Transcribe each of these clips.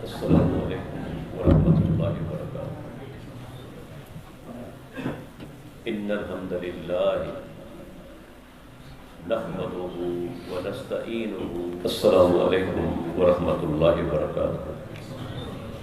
अस्सलामु अलैकुम वरहमतुल्लाहि वबरकातुहू। इन्नल हम्दलिल्लाहि नहमदुहू व नस्तईनुहु। अस्सलामु अलैकुम वरहमतुल्लाहि वबरकातुहू।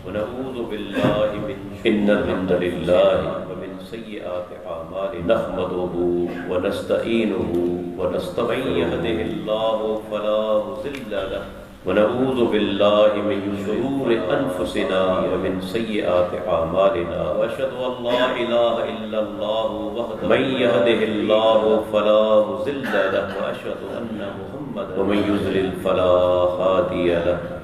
व नऊज़ु बिल्लाहि मिन इन्नल हम्दलिल्लाहि व मिन सय्यिआति अमालिना नहमदुहू व नस्तईनुहु व नस्तईनुहु। मन यहदिहिल्लाहु फला मुज़िल्ल लहु व नऊज़ु बिल्लाहि मिन शुरूरि अनफुसिना व मिन सय्यिआति अमालिना। व अशहदु अन ला इलाहा इल्लल्लाहु वहदहु मन यहदिहिल्लाहु फला मुज़िल्ल लहु व अशहदु अन्ना मुहम्मदन व मन युज़लिल फला हादिय लहु।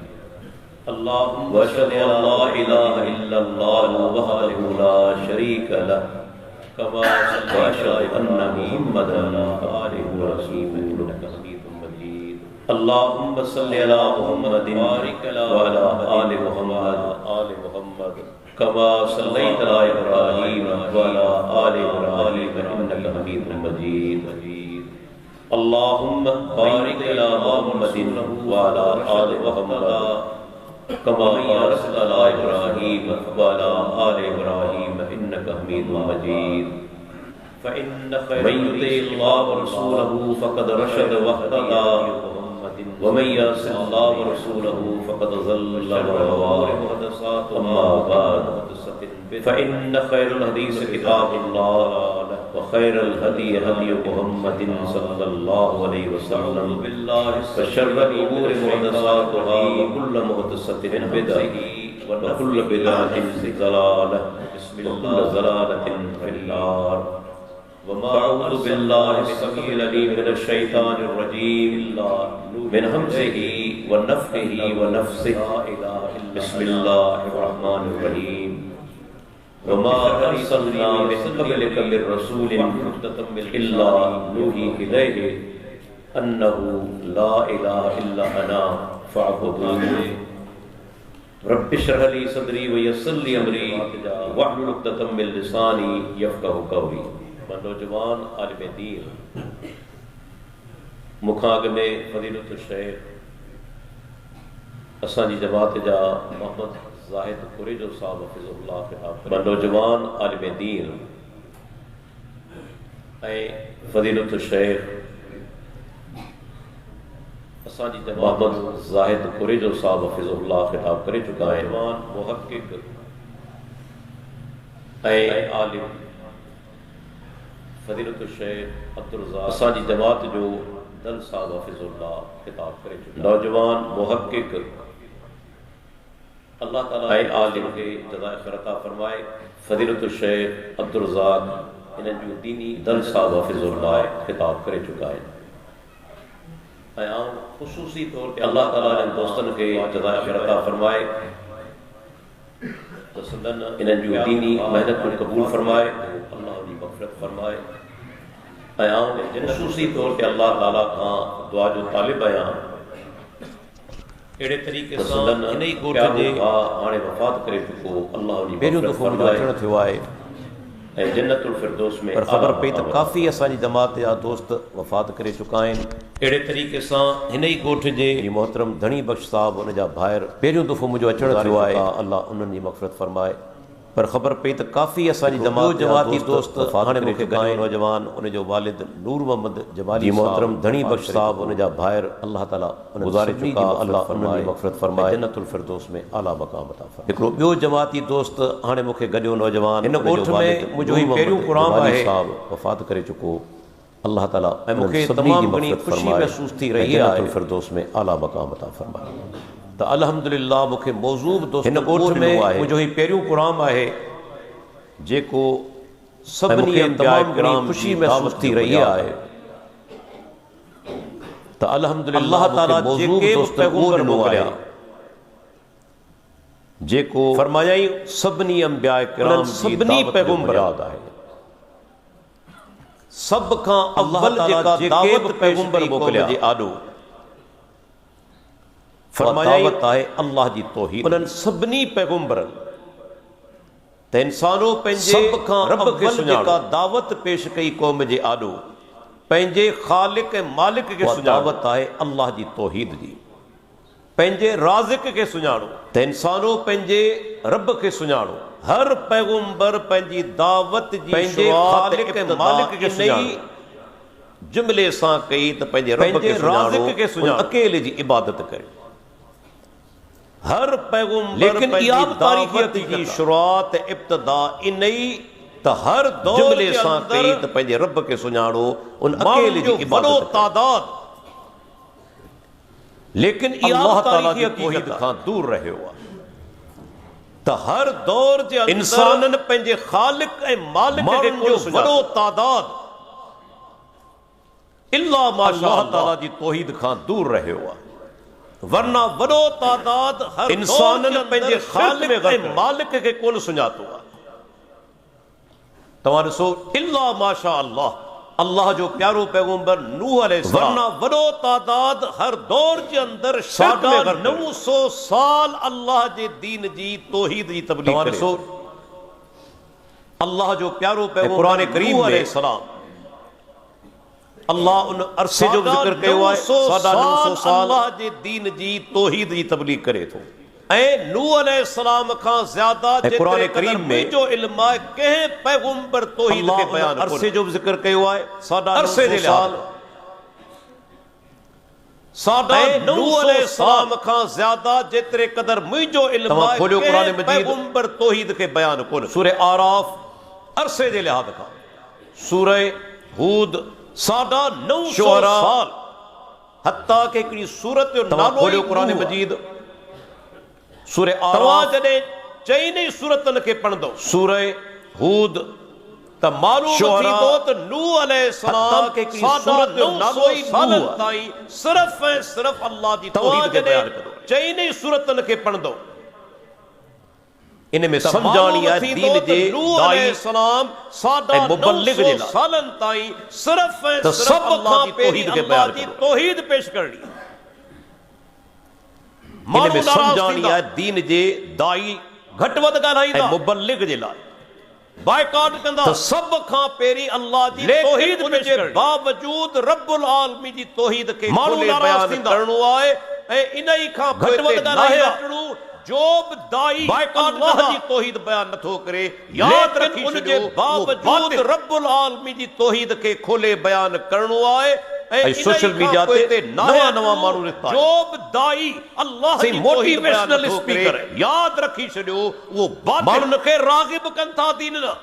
अल्लाहुम्मा अशहदु अन ला इलाहा इल्लल्लाहु वहदहु ला शरीक लहु कमा अशहदु अन्ना मुहम्मदन अब्दुहु व रसूलुहु। अल्लाहुम्मा सल्लि अला मुहम्मदिन व अला आलि मुहम्मद कमा सल्लैता अला इब्राहीम व अला आलि इब्राहीम इन्नका हमीदुम मजीद। अल्लाहुम्मा बारिक अला मुहम्मदिन व अला आलि मुहम्मद कमा बारकता अला इब्राहीम व अला आलि इब्राहीम इन्नका हमीदुम मजीद। मन युतिइल्लाह व रसूलहु फक़द रशद वहतदा व मन यअसिल्लाह व रसूलहु फक़द ज़ल्ल व गवा। अम्मा बाद फ़इन्न खैरुल हदीस किताबुल्लाह व खैरुल हदी हदी मुहम्मदिन सल्लल्लाहु अलैहि वसल्लम व शर्रुल उमूरि मुहदसातुहा व कुल्लु मुहदसतिन बिदअह व कुल्लु बिदअतिन ज़लालह व कुल्लु ज़लालतिन फिन्नार। वअऊज़ु बिल्लाहि समीइल अलीम मिनश शैतानिर रजीम मिन हमज़िही व नफ़्ख़िही व नफ़्सिही। बिस्मिल्लाहिर रहमानिर रहीम। वमा अरसलना मिन क़ब्लिका मिर रसूलिन इल्ला नूही इलैहि अन्नहु ला इलाहा इल्ला अना फ़अब्दुनी। रब्बि इश्रह ली सदरी व यस्सिर ली अमरी वहलुल उक़दतम मिन लिसानी यफ़क़हू क़ौली। नौजवान आलिम दीन मुखाग में फजीलतुल शेख असांजी जमात जा मोहम्मद ज़ाहिद कुरेजो साहब हफ़िज़हुल्लाह ख़िताब। नौजवान आलिम दीन ऐं फजीलतुल शेख असांजी जमात मोहम्मद ज़ाहिद कुरेजो साहब हफ़िज़हुल्लाह ख़िताब करे चुका है। नौजवान मुहक़्क़िक़ ऐं आलिम फजीलतुल शेख अब्दुल रज़्ज़ाक़ असांजी जमात जो दल साहब हफ़िज़हुल्लाह ख़िताब करे चुका। नौजवान मुहक़्क़िक़ अल्लाह ताला ऐं आलिम खे जज़ाए ख़ैर अता फ़रमाए। फजीलतुल शेख अब्दुल रज़्ज़ाक़ इन्हनि जो दीनी दल साहब हफ़िज़हुल्लाह ख़िताब करे चुका है। ऐं आउं ख़ुसूसी तौर ते अल्लाह ताला इन्हनि दोस्तनि खे जज़ाए ख़ैर अता फ़रमाए त संदनि इन्हनि जो दीनी महिनत को क़बूल फ़रमाए, अल्लाह जी मग़फ़िरत फ़रमाए। ऐं आउं ख़ुसूसी तौर ते अल्लाह ताला खां दुआ जो तालिब आहियां अहिड़े तरीक़े सां इन ई ॻोठ जे हाणे वफ़ात करे चुको अल्लाह जी पहिरियों दफ़ो मुंहिंजो अचणु थियो आहे ऐं जन्नतुल फ़िरदौस में पर ख़बर पई त काफ़ी असांजी जमात जा दोस्त वफ़ात करे चुका आहिनि। अहिड़े तरीक़े सां हिन ई ॻोठ जे मोहतरम धणी बख़्श साहब उन जा भाइर पहिरियों दफ़ो मुंहिंजो अचणु थियो आहे, अल्लाह उन्हनि जी मग़फ़िरत फ़रमाए। पर ख़बर पई त काफ़ी असांजी जमाती दोस्त हाणे मूंखे गाए नौजवान उन जो वालिद नूर मोहम्मद जमाली मोहतरम धणी बख़्श साहब उन जा भाइर अल्लाह ताला गुज़ारे चुका, अल्लाह उन्हनि जी मग़फ़िरत फ़रमाए, जन्नतुल फ़िरदौस में आला मक़ाम अता फ़रमाए। हिकिड़ो ॿियो जमाती दोस्त हाणे मूंखे गॾियो नौजवान हिन ॻोठ में मुंहिंजो ही पहिरियों क़ुरान आहे साहब वफ़ात करे चुको, अल्लाह ताला ऐं मूंखे तमामु घणी ख़ुशी महसूस थी रही आहे, जन्नतुल फ़िरदौस में आला मक़ाम अता फ़रमाए। त अल्हम्दुलिल्लाह मूंखे मौजूद दोस्त हिन ॻोठ में मुंहिंजो ही पहिरियों क़ुरान आहे जेको सभिनी तमामु घणी ख़ुशी महसूस थी रही आहे। त अल्हम्दुलिल्लाह ताला जेके पैगंबर मोकिलिया जेको फरमायाई सभिनी अंबिया किराम सभिनी पैगंबर याद आहे। सब खां अव्वल जेका दावत पैगंबर मोकिलिया जे आॾो फरमायाई आहे अल्लाह जी तौहीद। उन्हनि सभिनी पैगंबरनि त इंसानो पंहिंजे रब खे जेका दावत पेश कई क़ौम जे आॾो पंहिंजे ख़ालिक ऐं मालिक खे दावत आहे अल्लाह जी तौहीद जी। पंहिंजे राज़िक खे सुञाणो त इंसानो पंहिंजे रब खे सुञाणो। हर पैगंबर पंहिंजी दावत जी पंहिंजे खालिक ऐं मालिक खे सुञाणो जुमिले सां कई त पंहिंजे रब खे राज़िक खे सुञाणो, अकेले जी इबादत करे। हर पैगंबर लेकिन इहा दावत जी शुरूआत इब्तिदा इन ई त हर जुमिले सां कई त पंहिंजे रब खे सुञाणो, उन अकेले जी इबादत तादाद। लेकिन अल्लाह ताला जी तौहीद खां दूर रहियो आहे त हर दौर जे अंदर इंसानन पंहिंजे खालिक ऐं मालिक खे कोन वॾो तादाद इल्ला माशा ताला जी तौहीद खां दूर रहियो आहे, वरना वॾो तादाद हर इंसानन पंहिंजे खालिक ऐं मालिक खे कोन सुञातो आहे। तव्हां ॾिसो इल्ला माशा अल्लाह, अल्लाह जो प्यारो पैगंबर नूह अलैहिस्सलाम, वरना वॾो तादाद हर दौर जे अंदर 900 साल अल्लाह जे दीन जी तौहीद जी तबलीग करे। ॾिसो अल्लाह जो प्यारो पैगंबर कुरान करीम अलैहिस्सलाम, अल्लाह उन अरसे जो ज़िक्र कयो आहे 950 साल अल्लाह जे दीन जी तौहीद जी तबलीग करे थो। ऐं नूह अलैहिस्सलाम खां ज़्यादा कुरान करीम में जो इल्म आहे कंहिं पैगंबर तौहीद खे बयान अरसे जो ज़िक्र कयो आहे 950 साल। नूह अलैहिस्सलाम खां ज़्यादा जेतिरे क़दर मुंहिंजो इल्म आहे कंहिं पैगंबर तौहीद खे बयान कोन। सूरह आराफ अरसे जे लिहाज़ खां, सूरह हूद 950 साल, हत्ता के हिकिड़ी सूरत जो नालो ई कुरान मजीद सूरह आराफ जॾहिं चई नई सूरतनि खे पढ़ंदो सूरह हूद त मालूम थींदो त नूह अलैहिस्सलाम के सूरत जो नालो ई सालनि ताईं सिर्फ़ ऐं सिर्फ़ अल्लाह जी तौहीद खे बयान कंदो। चई नई सूरतनि खे पढ़ंदो, इन में समझाणी आहे दीन जे दाई ऐं मुबल्लिग जे लाइ सालनि ताईं सिर्फ़ ऐं सिर्फ़ अल्लाह जी तौहीद खे बयान कंदो, तौहीद पेश करणी। इन में समझाणी आहे दीन जे दाई घटि वधि ॻाल्हाईंदा ऐं मुबल्लिग जे लाइ बाइकाट कंदा त सभ खां पहिरीं अल्लाह जी तौहीद पेश करणी। बावजूद रब्बुल आलमीन जी तौहीद खे माण्हू बयान करणो आहे ऐं इन ई खां घटि वधि ॻाल्हाइणो जोब दाई अल्लाह जी तौहीद बयान नथो करे। याद रखी छॾियो बावजूद रब्बुल आलमीन जी तौहीद खे खोले बयान करणो आहे। ऐं सोशल मीडिया ते नवां माण्हू निकिता जोब दाई अल्लाह जी मोटिवेशनल स्पीकर, याद रखी छॾियो उहो माण्हुनि खे राग़िब कनि था दीन न।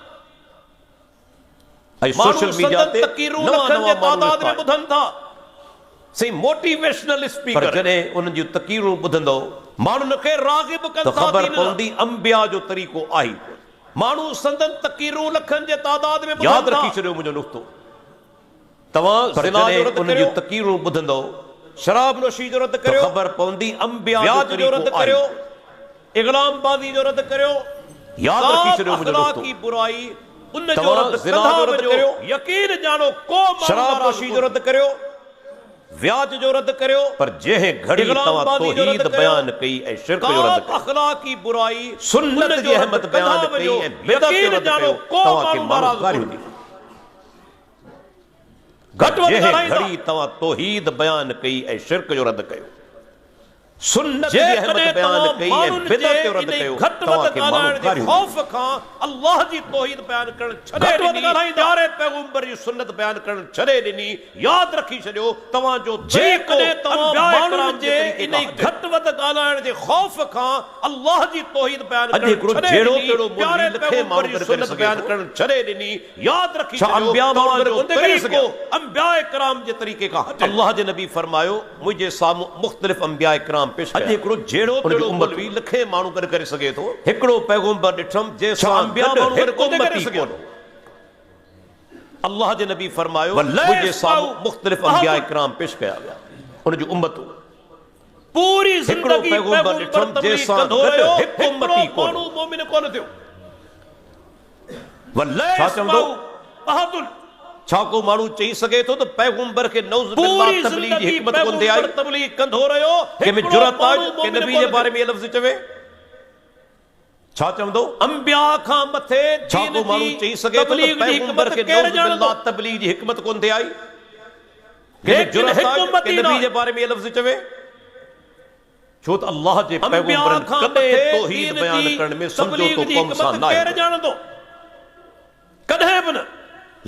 ऐं सोशल मीडिया ते नवां तादाद में ॿुधनि था सही मोटिवेशनल स्पीकर, जॾहिं उन्हनि जूं तक़रीरूं ॿुधंदो माण्हुनि खे राग़िब कनि था, ख़बर पवंदी अंबिया जो तरीक़ो आहे। माण्हू संदन तक़रीरूं लखनि जे तादाद में याद रखी छॾियो मुंहिंजो नुक़्तो। तव्हां ज़िना जो रद्द करियो, तक़रीरूं ॿुधंदो शराब नोशी जो रद्द करियो, ख़बर पवंदी अंबिया जो रद्द करियो, इग़लामबाज़ी जो रद्द करियो, याद रखी छॾियो मुंहिंजो नुक़्तो। की बुराई उन जो रद्द करियो, यकीन जानो को शराब नोशी जो रद्द करियो, व्याज जो रद्द करियो, पर जंहिं घड़ी तव्हां तौहीद बयान कई ऐं शिर्क जो रद्द कयो, अख़लाक़ी बुराई सुन्नत जी अहमियत बयान कई ऐं बिदअत जो रद्द कयो, तव्हांखे माण्हू गारियूं ॾींदा। जंहिं घड़ी तव्हां तौहीद बयान कई ऐं शिर्क जो रद्द कयो, सुन्नत जी अहमियत बयान कई ऐं बिदअत जो रद्द कयो, तव्हांखे माण्हू गारियूं ॾींदा। खौफ खां अल्लाह जी तौहीद बयान करण छॾे ॾिनी, प्यारे पैगंबर जी सुन्नत बयान करण छॾे ॾिनी। याद रखी छॾियो तव्हांजो जेकॾहिं तव्हां माण्हुनि जे इन घटि वधि ॻाल्हाइण जे ख़ौफ खां अल्लाह जी तौहीद बयान करण छॾे ॾिनी, प्यारे पैगंबर जी सुन्नत बयान करण छॾे ॾिनी। याद रखी छॾियो तव्हांजो तरीक़ो अंबिया इकराम जे तरीक़े खां हटे। अल्लाह जे नबी फरमायो मुंहिंजे साम्हूं मुख़्तलिफ़ अंबिया इकराम पेश कया। हिकिड़ो जहिड़ो उनजी उम्मत बि लखे माण्हू गॾु करे सघे थो, हिकिड़ो पैगंबर ॾिठमि जंहिंसां अल्लाह जे नबी फरमायो मुंहिंजे साम्हूं मुख़्तलिफ़ अंबिया इकराम पेश कया विया, उनजी उम्मतूं पूरी ज़िंदगी पैगंबर ॾिठमि जंहिंसां गॾु हिकु उम्मती कोन मोमिन कोन थियो। छा चवंदो बहादुर, छा को माण्हू चई सघे थो त पैगंबर खे नौज़ बिल्लाह तबलीग जी हिकमत कोन थी आई, तबलीग कंदो रहियो, कंहिंमें जुरत आहे कि नबी जे बारे में ये लफ़्ज़ चवे? छा चवंदो अंबिया खां मथे छा को माण्हू चई सघे थो त पैगंबर खे नौज़ बिल्लाह तबलीग जी हिकमत कोन थी आई, कंहिंमें जुरत आहे कि नबी जे बारे में ये लफ़्ज़ चवे? छो त अल्लाह जे पैगंबरन कदे तौहीद बयान करण में समझो तो कौम सा ना केर ॼाणंदो कॾहिं बि न।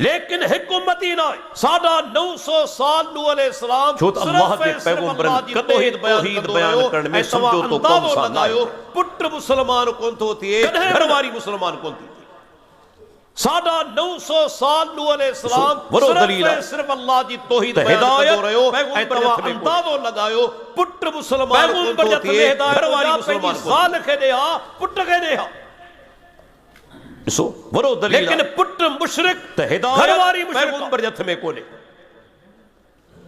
लेकिन हिकूमती ना साढा 900 साल नूह अलैहिस्सलाम छो त अल्लाह जे पैगंबरन कदे तौहीद बयान करण में समझो तो कौम सा ना पुट मुसलमान कोन थो थिए, घरवारी मुसलमान कोन थी। साढा 900 साल नूह अलैहिस्सलाम वरो दलील सिर्फ अल्लाह जी तौहीद हिदायत रहियो ऐं तव्हां अंदाज़ो लगायो पुट मुसलमान कोन थो थिए, घरवारी मुसलमान ज़ाल खे ॾेहा पुट खे ॾेहा। ॾिसो वरो दलील लेकिन पुट मुशरिक त हिदायत घरवारी पैगंबर जे हथ में कोन्हे।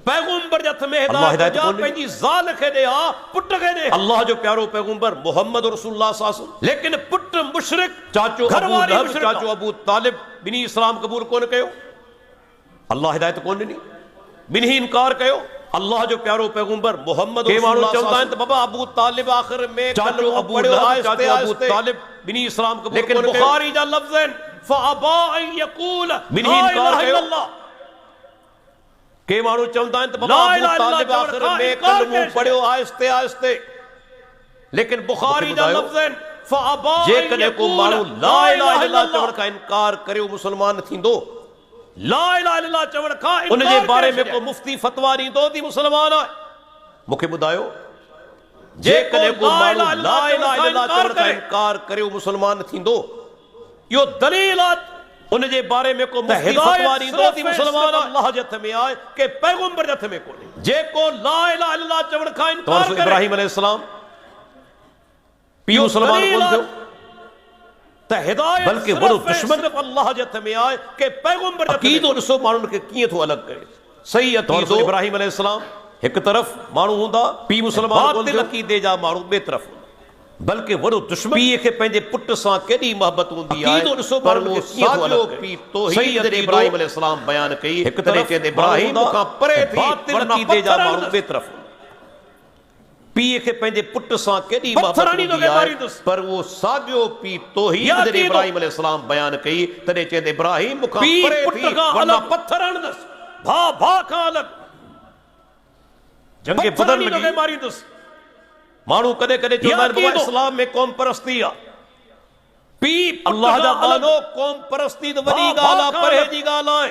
पैगंबर जे हथ में अल्लाह हिदायत हिदायत जा कोन्हे। पंहिंजी ज़ाल खे ॾेहा पुट खे ॾेहा। अल्लाह जो प्यारो पैगंबर मोहम्मद रसूलुल्लाह सल्लल्लाहु अलैहि वसल्लम लेकिन पुट मुशरिक चाचो अबू घरवारी लहब मुशरिक चाचो अबू तालिब बिनी इस्लाम कबूल कोन कयो। अल्लाह हिदायत कोन ॾिनी, बिन्ही इनकार कयो। अल्लाह जो प्यारो पैगंबर मोहम्मद के माण्हू रसूलुल्लाह चवंदा आहिनि सल्लल्लाहु त बाबा अबू तालिब आख़िर में चाचो कलमो अबू पढ़ियो लहब आहिस्ते चाचो अबू आहिस्ते। तालिब बिनी इस्लाम कबूल लेकिन कोन कयो। बुखारी जा लफ्ज़ आहिनि फअबा अन यक़ूल बिन्ही ला इनकार इलाहा कयो। इल्लल्लाह। के माण्हू चवंदा आहिनि त बाबा ला अबू इलाहा तालिब इल्लल्लाह आख़िर चवण में खां कलमो इनकार पढ़ियो आहिस्ते आहिस्ते। लेकिन बुखारी जा ॿुधायो, लफ्ज़ आहिनि फअबा अन जेकॾहिं को यक़ूल माण्हू ला इलाहा इल्लल्लाह चवण इल्लल्लाह। खां इनकार करियो मुसलमान थींदो। ला इलाहा इल्लल्लाह चवण खां उन जे इनकार बारे करे में छॾिया। को मुफ्ती फतवा ॾींदो थी मुसलमान आहे। मूंखे ॿुधायो जेकॾहिं को ला माण्हू इलाहा ला इलाहा इल्लल्लाह इनकार चवण खां करे। इनकार करियो मुसलमान थींदो। इहो दलील आहे उन जे बारे में को मुफ्ती हिदायत फतवा ॾींदो थी सिर्फ़ मुसलमान आहे। अल्लाह जे हथ में आहे के पैगंबर जे हथ में कोन्हे। जेको ला इलाहा इल्लल्लाह चवण खां इनकार तव्हां करे इब्राहिम अलैहिस्सलाम पीउ मुसलमान कोन थियो, त हिदायत बल्कि वॾो दुश्मन सिर्फ़ अल्लाह जे हथ में आहे के पैगंबर जे हथ में अक़ीदो ॾिसो माण्हुनि खे कीअं थो अलॻि करे। सही अक़ीदो इब्राहिम अलैहिस्सलाम हिकु तरफ़ माण्हू हूंदा, पीउ मुसलमान कोन थियो, अक़ीदे जा माण्हू ॿिए तरफ़ हूंदा। बल्कि वॾो दुश्मन पीउ खे पंहिंजे पुट सां केॾी मोहबत हूंदी आहे। अक़ीदो ॾिसो पर माण्हुनि वो खे कीअं थो साॻियो अलॻि करे। पीउ तौहीद सही जॾहिं अक़ीदो इब्राहिम अलैहिस्सलाम बयान कई, हिकु तॾहिं तरफ़ चवंदे इब्राहिम माण्हू खां परे थी बातिल वॾा ना अक़ीदे जा पत्थर माण्हू ॿिए तरफ़ हूंदा। पीउ खे पंहिंजे पुट सां केॾी मोहबत पत्थर हणी हूंदी थो आहे। मारींदुसि। पर वो साॻियो पीउ तौहीद या जॾहिं अक़ीदो। इब्राहिम अलैहिस्सलाम बयान कई, तॾहिं चवंदे इब्राहिम खां पीउ परे पुट थी खां वरना अलॻि पत्थर हणंदुसि, भाउ भाउ खां अलॻि जंग पत्थर बदल हणी लॻी। तोखे मारींदुसि। माण्हू कॾहिं कॾहिं चवंदा आहिनि बाबा इस्लाम में क़ौम परस्ती आहे। पीउ अल्लाह जा अलॻि मानो क़ौम परस्ती त वॾी भाउ ॻाल्हि आहे, खां परे अलॻि। जी ॻाल्हि आहे।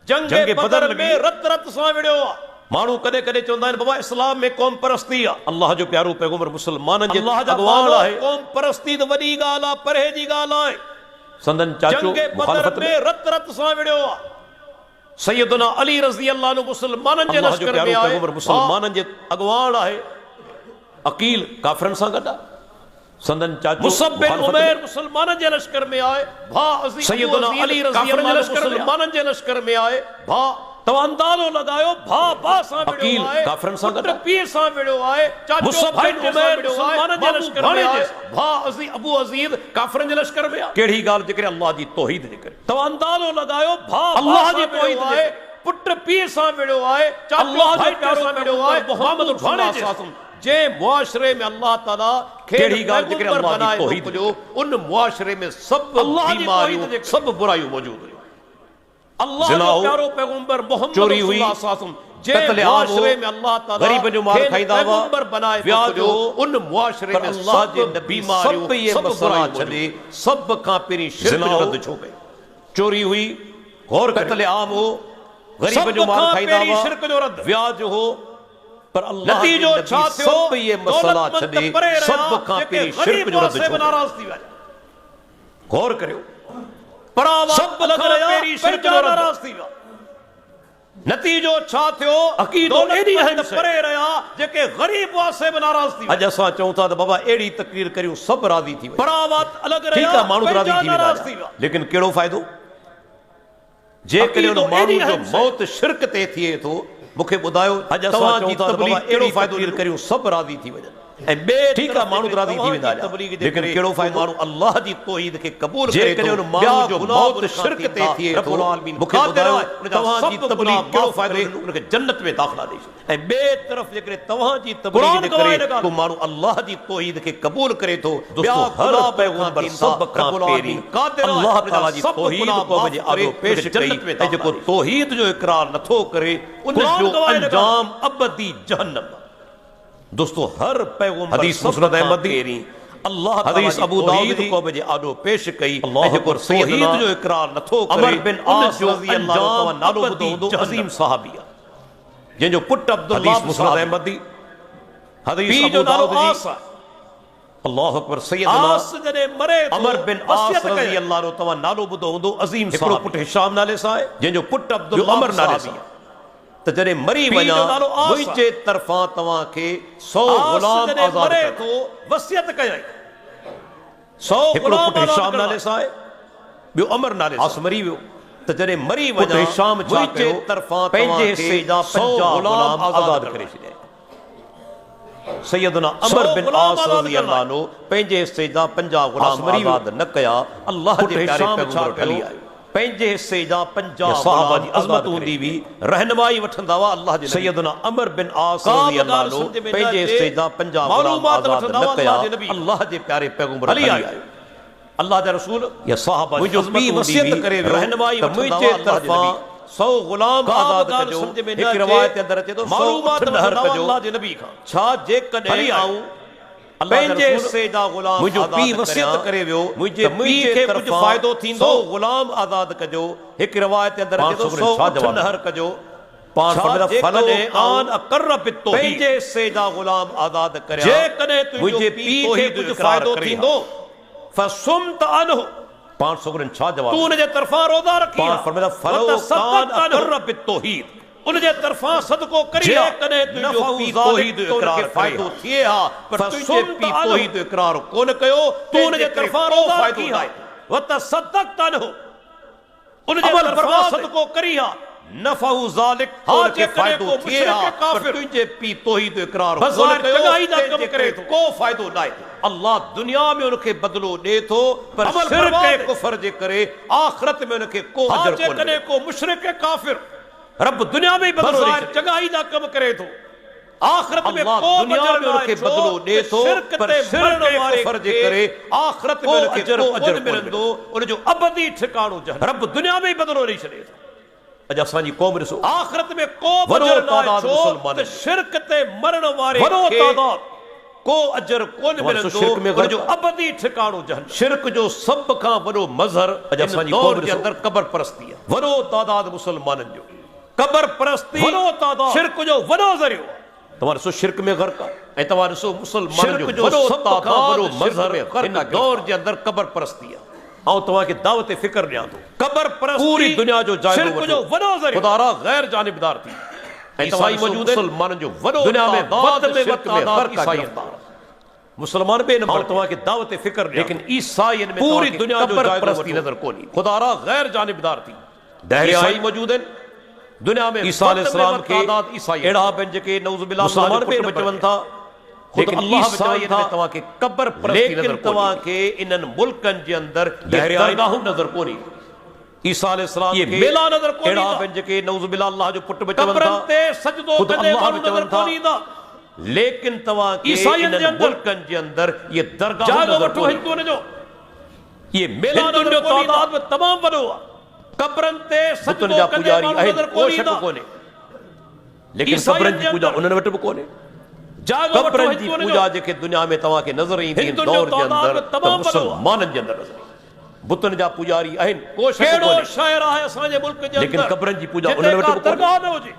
जंग बदर लॻी। में रत रत सां विड़ियो आहे। माण्हू कॾहिं कॾहिं चवंदा आहिनि बाबा इस्लाम में क़ौम परस्ती आहे। अल्लाह जो प्यारो पैगंबर मुसलमाननि जे अल्लाह जा अॻवान मानो आहे। क़ौम परस्ती त वॾी ॻाल्हि आहे, परे जी ॻाल्हि आहे। संदन चाचो जंग बदर मुखालफत में में रत रत सां विड़ियो आहे। सैयदना अली रज़ी अल्लाह अन्हु मुसलमाननि जे अल्लाह जो लश्कर में प्यारो आए। पैगंबर मुसलमाननि जे अॻवान आहे। अकील काफ़िरनि सां गॾु आहे। संदन चाचो मुसअब बिन मुखालफत उमैर में। मुसलमाननि जे लश्कर में आए। भाउ सैयदना अली रज़ी अल्लाह अन्हु मुसलमाननि जे लश्कर में आए। भाउ तव्हां अंदाज़ो लगायो, भाउ भाउ सां अकील विड़ियो आहे, काफ़िरनि सां पुट गॾु आहे। पीउ सां विड़ियो आहे, चाचो मुसअब भाई बिन जे सां उमैर विड़ियो आहे, मुसलमाननि जे मामू लश्कर भाणे में जे आहे। सां। भाउ अबू अज़ीज़ काफ़िरनि जे लश्कर में आहे। कहिड़ी ॻाल्हि जे करे अल्लाह जी तौहीद जे करे। तव्हां अंदाज़ो लगायो, भाउ अल्लाह भाउ जी सां तौहीद विड़ियो जे आहे, पुट पीउ सां विड़ियो आहे, चाचो अल्लाह जो भाई प्यारो सां विड़ियो आहे, मोहम्मद मोहम्मद भाणे जे सां। जे मुआशरे में अल्लाह ताला कहिड़ी ॻाल्हि जे करे पैगंबर अल्लाह जी बनाए तौहीद मोकिलियो, उन मुआशरे में सभु अल्लाह जी बीमारियूं तौहीद जे सभु बुराइयूं मौजूद हुयूं। अल्लाह ज़िना जो हो, प्यारो पैगंबर मोहम्मद चोरी हुई, रसूलुल्लाह सल्लल्लाहु अलैहि वसल्लम जे क़त्ल आम हो, मुआशरे में अल्लाह ताला ग़रीब जो माल खेनि खाईंदा हुआ, पैगंबर बनाए व्याज मोकिलियो। हो, उन मुआशरे में अल्लाह जे सभु नबी बीमारियूं सभु ये सभु मसला बुराइयूं छॾे मौजूद। सभु खां पहिरीं शिर्क जो रद्द छो कई। चोरी हुई, गौर क़त्ल आम हो, ग़रीब जो माल खाईंदा हुआ, शिरक जो रद्द। व्याज हो, पर अल्लाह नतीजो जे नबी छा थियो? सभु ये मसला छॾे सभु खां पहिरीं शिर्क जो रद्द छो कई। नाराज़ थी विया। गौर करियो, सभु लॻ रहिया, शिरक जो नाराज़ थी विया। नतीजो छा थियो? अक़ीदो एॾी अहम शइ। परे रहिया जेके ग़रीब हुआ से बि नाराज़ थी विया। अॼु असां चऊं था त बाबा अहिड़ी तकरीर करियूं सभु राज़ी थी वञे। परावात अलॻि ठीकु रहिया, आहे, माण्हू राज़ी थी नाराज़ थी वेंदा, विया। लेकिन कहिड़ो फ़ाइदो जेकॾहिं उन अक़ीदो माण्हू एॾी जो अहम शइ। मौत शिरक ते थिए थो। मूंखे ॿुधायो, अॼु असां चऊं था त बाबा अहिड़ो फ़ाइदो करियूं सभु राज़ी थी वञनि। ऐं ॿिए ठीकु आहे, माण्हू राज़ी थी वेंदा, लेकिन कहिड़ो फ़ाइदो माण्हू अल्लाह जी तौहीद खे क़बूल करे थो। उन माण्हू जो मौत शिरक ते थिए थो, मूंखे ॿुधायो तव्हांजी तबलीग कहिड़ो फ़ाइदो उनखे जन्नत में दाख़िला ॾेई छॾे। ऐं ॿिए तरफ़ जेकॾहिं तव्हांजी तबलीग जे करे को माण्हू अल्लाह जी तौहीद खे क़बूल करे थो, दोस्तो हर पैगंबर सभ खां पहिरीं अल्लाह ताला जी तौहीद क़ौम जे आॻो पेश कई। ऐं जेको तौहीद जो इक़रार नथो करे उन जो अंजाम अबदी जहन्नम। दोस्तों हर पैगंबर हदीस मुस्नद अहमदी अल्लाह हदीस अबू दाऊद को बजे आडो पेश कई अल्लाह पर तौहीद जो इकरार नथो करे अमर बिन आस रज़ी अल्लाह तआला नालो ॿुधो अज़ीम सहाबिया जंहिंजो पुट अब्दुल्लाह हदीस मुस्नद अहमदी हदीस पीउ अबू जो नालो दाऊद आस जी आहे। अल्लाह अकबर सैयदना आस जॾहिं मरे थो, अमर बिन आस वसियत रज़ी कयईं। अल्लाह तआला नालो ॿुधो हूंदो अज़ीम हिकिड़ो सहाबी पुटु हिशाम नाले सां आहे, जंहिंजो पुट जो अब्दुल्लाह अमर नाले सहाबी सां आहे। त जॾहिं मरी पीउ वञा जो नालो आस आहे। मुंहिंजे तरफ़ां तव्हांखे 100 आस गुलाम जॾहिं आज़ाद मरे कयो। थो वसियत कयईं 100 हिकिड़ो गुलाम पुटु आज़ाद हिशाम करणा। नाले सां आहे, ॿियो अमर नाले आस सां। मरी वियो त जॾहिं मरी पुटु वञा हिशाम छा मुंहिंजे कयो? तरफ़ां पंहिंजे पंहिंजे हिसे हिसे जा 100 50 गुलाम गुलाम आज़ाद आज़ाद करे छॾिया। सैयदना अमर बिन गुलाम आस आज़ाद रज़ी करणा। अल्लाह नो पंहिंजे हिसे जा 50 गुलाम मरी वियो। आज़ाद न कया। अल्लाह पुटु जे प्यारे हिशाम छा पैगंबर कयो? हली आयो। पंहिंजे हिसे जा 50 सहाबा जी गुलाम अज़मत आज़ाद हूंदी करे। हुई, रहनुमाई वठंदा हुआ अल्लाह जे नबी। सैयदना अमर बिन आस का रज़ी बि अल्लाह ॻाल्हि नो सम्झ में न पंहिंजे अचे, हिसे जा 50 गुलाम मालूमात आज़ाद वठंदा न हुआ कया। अल्लाह जे नबी। अल्लाह जे प्यारे पैगंबर हली हली आयो। आयो। अल्लाह जा रसूल या सहाबा मुंहिंजो पीउ वसियत करे वियो, रहनुमाई त मुंहिंजे मुंहिंजे तरफ़ां तरफ़ां 100 गुलाम का बि आज़ाद ॻाल्हि कजो। सम्झ में न हिकु अचे, रिवायत अंदर अचे थो मालूमात 100 वठंदा हुआ कजो। अल्लाह जे नबी खां। छा जेकॾहिं हली आयो। आऊं अल्लाह जा पंहिंजे रसूल, हिसे जा गुलाम मुंहिंजो आज़ाद पीउ वसियत करियां, करे वियो, मुंहिंजे त मुंहिंजे पीउ खे कुझु तरफ़ां फ़ाइदो थींदो। 100 गुलाम आज़ाद कजो। हिकु रिवायत अंदर अचे थो 100 छा ऊठ जवाब? नहर कजो। पाण छा फरमाईंदा, जेकॾहिं फलो आन आऊं अक़र्र बित्तौहीद। पंहिंजे हिसे जा गुलाम आज़ाद करियां, जेकॾहिं तुंहिंजो मुंहिंजे पीउ पीउ खे खे कुझु कुझु फ़ाइदो फ़ाइदो थींदो थींदो। फसुम्त अनहु, पाण छोकिरनि छा तूं जवाब? उनजे तरफ़ां रोज़ा रखी पाण फरमाईंदा, फलो कान अक़र्र बित्तौहीद, उनजे तरफ़ां सदको करी। जेकॾहिं तुंहिंजो पीउ तौहीद इक़रार फ़ाइदो थिए हा, पर तुंहिंजे पीउ तौहीद इक़रार कोन कयो, तूं उनजे तरफ़ां रोज़ा फ़ाइदो रखी न हा, आहे। वतसद्दक़त अनहु, उनजे अमल तरफ़ां फरमा सदको करी हा। नफ़उ ज़ालिक हा, उनखे जेकॾहिं फ़ाइदो को थिए हा, मुशरिक पर काफ़िर तुंहिंजे पीउ तौहीद इक़रार कोन बज़ार कयो, चङाई जा तंहिंजे कम करे करे थो। को फ़ाइदो न आहे। अल्लाह दुनिया में उनखे बदिलो ॾे थो, पर अमल शिर्क फरमा ऐं दे। कुफ़र जे करे आख़िरत में उनखे को हा, अजर कोन जेकॾहिं मिलंदो। को मुशरिक काफ़िर रब दुनिया में ही बदिलो बज़ार ॾे छॾे। चङाई जा कम करे थो, आख़िरत में अल्लाह को दुनिया अजर में न आहे। उनखे छो बदिलो ॾे त थो, शिर्क पर ते शिर्क मरण ऐं वारे कुफ़र जे खे करे आख़िरत में को उनखे अजर को कोन अजर कोन मिलंदो, मिलंदो। उनजो अबदी ठिकाणो जहन्नम। रब दुनिया में ही बदिलो ॾेई छॾे थो। अॼु असांजी क़ौम ॾिसो, आख़िरत में को वॾो अजर न आहे। तादाद छो मुसलमान त शिर्क ते मरण वारे वॾो खे तादाद को अजर कोन तुम्हारे मिलंदो, शिर्क में उनजो गर्क अबदी ठिकाणो जहन्नम। शिर्क जो सभ खां वॾो मज़हर अॼु इन असांजी दौर क़ौम जे जे अंदरि अंदरि कबर परस्ती आहे। वॾो तादाद मुसलमाननि जो कबर परस्ती वॾो तादाद शिर्क जो वॾो ज़रियो आहे। तव्हां ॾिसो शिर्क में गर्क आहे, ऐं तव्हां ॾिसो मुसलमान शिर्क जो जो वॾो सभ तादाद खां वॾो वॾो मज़हर शिर्क में गर्क इन आहे। दौर जे अंदरि कबर परस्ती आहे। ऐं तव्हांखे दावत फ़िक्र ॾियां थो, कबर परस्ती पूरी दुनिया जो जाइज़ो शिर्क जो वठो। वॾो ज़रियो। खुदारा गैर जानिबदार थी, ऐं तव्हां ईसाई ॾिसो मौजूद आहिनि। मुसलमाननि जो वॾो दुनिया में तादाद वध में शिर्क वध तादाद गर्क आहे। ईसाई गिरफ़्तार। मुसलमान बे नंबर तव्हांखे दावत फ़िक्र ॾियां, लेकिन ईसाईनि में पूरी तव्हांखे दुनिया जो कबर जाइज़ो परस्ती वठो। नज़र कोन ईंदी। खुदारा गैर जानिबदार थी। ईसाई मौजूद आहिनि। दुनिया में ईसा अलैहिस्सलाम खे ईसाई अहिड़ा आहिनि जेके नऊज़ुबिल्लाह मुसलमान पुट बि चवनि था, लेकिन अल्लाह बि ईसाईनि चवनि था, में तव्हांखे कबर परस्ती नज़र लेकिन कोन ईंदी। तव्हांखे इन्हनि मुल्कनि जे अंदरि दरगाहूं नज़र कोन ईंदी। ईसा अलैहिस्सलाम ये खे मेला नज़र कोन अहिड़ा ईंदा। आहिनि जेके नऊज़ुबिल्लाह अल्लाह जो पुट बि चवनि कबरनि था, ते सजदो ख़ुद कंदे अल्लाह माण्हू बि नज़र चवनि था। कोन ईंदा। लेकिन तव्हांखे ईसाईनि जे इन्हनि अंदरि मुल्कनि जे अंदरि ये दरगाहूं जागो नज़र वठो कोन हिंदुअनि ईंदियूं। जो ये मेला हिंदुनि नज़र जो कोन ईंदा। तादाद में तमामु वॾो आहे। कबरनि ते बुतनि सजदो जा कंदे पुजारी माण्हू आहिनि, नज़र को कोन शक ईंदा। कोन्हे, लेकिन ईसाईनि कबरनि जी जे पूजा अंदरि उन्हनि वटि बि कोन्हे। जागो वठो कबरनि जी हिंदुअनि पूजा जो जेके दुनिया में तव्हांखे नज़र ईंदी आहिनि हिंदुनि जो दौर जे तादाद अंदरि, में त तमामु वॾो आहे। मुसलमाननि जे अंदरि नज़र ईंदी। बुतनि जा पुजारी आहिनि, को शक कहिड़ो कोन्हे, शहर आहे असांजे मुल्क जे लेकिन अंदरि कबरनि जी पूजा जिते उन्हनि वटि का बि कोन्हे। दरगाह न हुजे।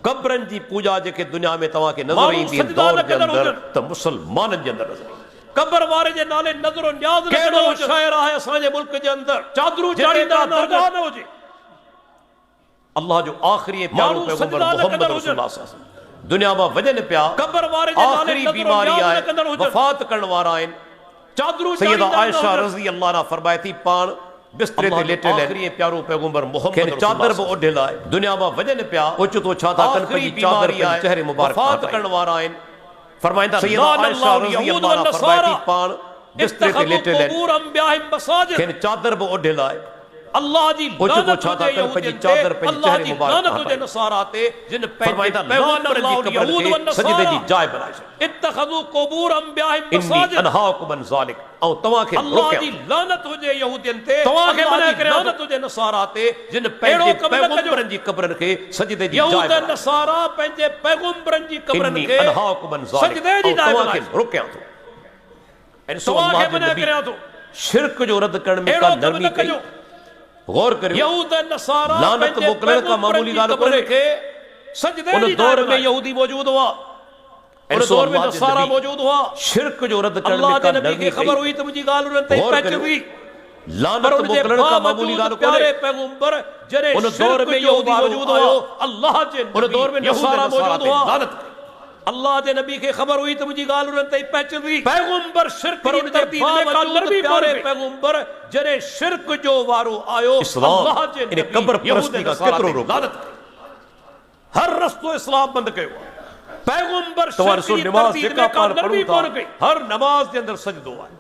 कबरनि जी पूजा जेके दुनिया में तव्हांखे नज़र माण्हू ईंदी आहिनि सजदा दौर न जे कंदड़ अंदरि, हुजनि। त मुसलमाननि जे अंदरि नज़र ईंदी। कबर वारे जे नाले नज़रो न्याज़ न कहिड़ो कंदड़ हुजनि। शहर आहे असांजे मुल्क जे अंदरि चादरूं जिते चाढ़ींदा का दरगाह न हुजे। अल्लाह जो आख़िरी प्यारो माण्हू पैगंबर सजदा न मोहम्मद कंदड़ रसूलुल्लाह सल्लल्लाहु अलैहि वसल्लम दुनिया मां वञनि पिया। कबर वारे जे नाले आख़िरी नज़रो बीमारी न्याज़ आहे, न कंदड़ हुजनि। वफ़ात करण वारा आहिनि। चादरूं सैयदा चाढ़ींदा आयशा हुजनि। रज़ी अल्लाह अन्हा फरमाए थी, पाण बिस्तरे ते लेटियल आहिनि। आख़िरी प्यारो पैगंबर मोहम्मद चादर बि ओढ़ियल आहे। दुनिया मां वञनि पिया, ओचितो छा था कनि, पंहिंजी चादर पंहिंजे चेहरे मुबारक वफ़ात करण वारा आहिनि। फरमाईंदा सैयदा आयशा रज़ी अल्लाह अन्हा फरमाए थी, पाण बिस्तरे ते लेटियल आहिनि, खेनि चादर बि ओढ़ियल आहे। अल्लाह जी लानत छा था हुजे पंहिंजी चादर पंहिंजी अल्लाह चेहरे जी मुबारक लानत खां हुजे नसारा ते जिन फरमाईंदा पैगंबर लानत जी कब्र खे सजदे जी जाइ बनाए छॾी इत्तखज़ू क़ुबूर अंबियाहिम इन्नी मसाजिद अनहाकुम अन ज़ालिक ऐं तव्हांखे अल्लाह रोकियां जी लानत हुजे यहूदियन ते तव्हांखे अल्लाह मना जी करियां लानत हुजे नसारा ते जिन पंहिंजे अहिड़ो कम न कजो पैगंबरनि जी कब्रनि खे सजदे जी जाइ यहूद बनाए नसारा पंहिंजे पैगंबरनि जी कब्रनि इन्नी खे अनहाकुम अन ज़ालिक सजदे जी ऐं जाइ तव्हांखे बनाए रोकियां थो ऐं ॾिसो तव्हांखे अल्लाह जो मना नबी करियां थो शिरक जो रद्द करण में अहिड़ो का कम नरमी न कई कजो गौर करियो यहूद नसारा लानत पंहिंजे मोकिलण का मामूली ॻाल्हि कोन्हे खे सजदे उन जी दौर जाइ में बनाए यहूदी मौजूद हुआ उन दौर में नसारा मौजूद हुआ शिरक जो रद्द करण अल्लाह में जे का नबी नरमी खे ख़बर हुई त मुंहिंजी ॻाल्हि उन्हनि ताईं गौर पहुच करियो। हुई लानत मोकिलण का मामूली ॻाल्हि कोन्हे पैगंबर जॾहिं उन दौर में यहूदी मौजूद हुआ अल्लाह जे उन दौर में नसारा मौजूद हुआ लानत अल्लाह जे नबी खे ख़बर हुई त मुंहिंजी ॻाल्हि उन्हनि ताईं पहुच हुई पैगंबर शिरक पर जी उन जे तरतीब में का नरमी प्यारे कोन्हे पैगंबर जॾहिं शिरक जो वारो आयो इस्लाम अल्लाह जे इन नबी कब्र यहूद परस्ती का नसारा केतिरो ते रोकियो। लानत कई। हर रस्तो इस्लाम बंद कयो पैगंबर तव्हां ॾिसो नमाज़ जेका पाण पढ़ूं था कई हर नमाज़ जे अंदरि सजदो आहे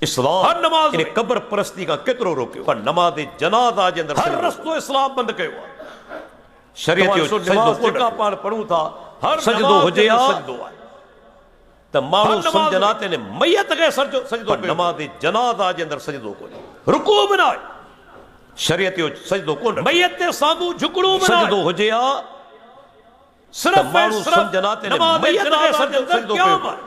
इस्लाम हर नमाज़ इन में। कब्र परस्ती का केतिरो रोकियो पर नमाज़ जनाज़ा जे अंदरि हर सजदो रस्तो इस्लाम बंद कयो आहे शरीयत जो तव्हां ॾिसो सजदो नमाज़ कोन जेका रखियो। पाण पढ़ूं था हर सजदो नमाज़ हुजे जे अंदरि हा सजदो आहे त माण्हू हर नमाज़ सम्झंदा में। त इन मैयत खे सजदो सजदो कयो। नमाज़ जनाज़ा जे अंदरि सजदो कोन्हे रुकू बि न आहे शरीयत जो सजदो कोन रखियो। मैयत ते साम्हूं झुकणो बि न सजदो आहे हुजे हा सिर्फ़ त माण्हू सिर्फ़ सम्झंदा त इन नमाज़ मैयत खे जनाज़ा जे सजदो अंदरि सजदो क़याम कयो। आहे।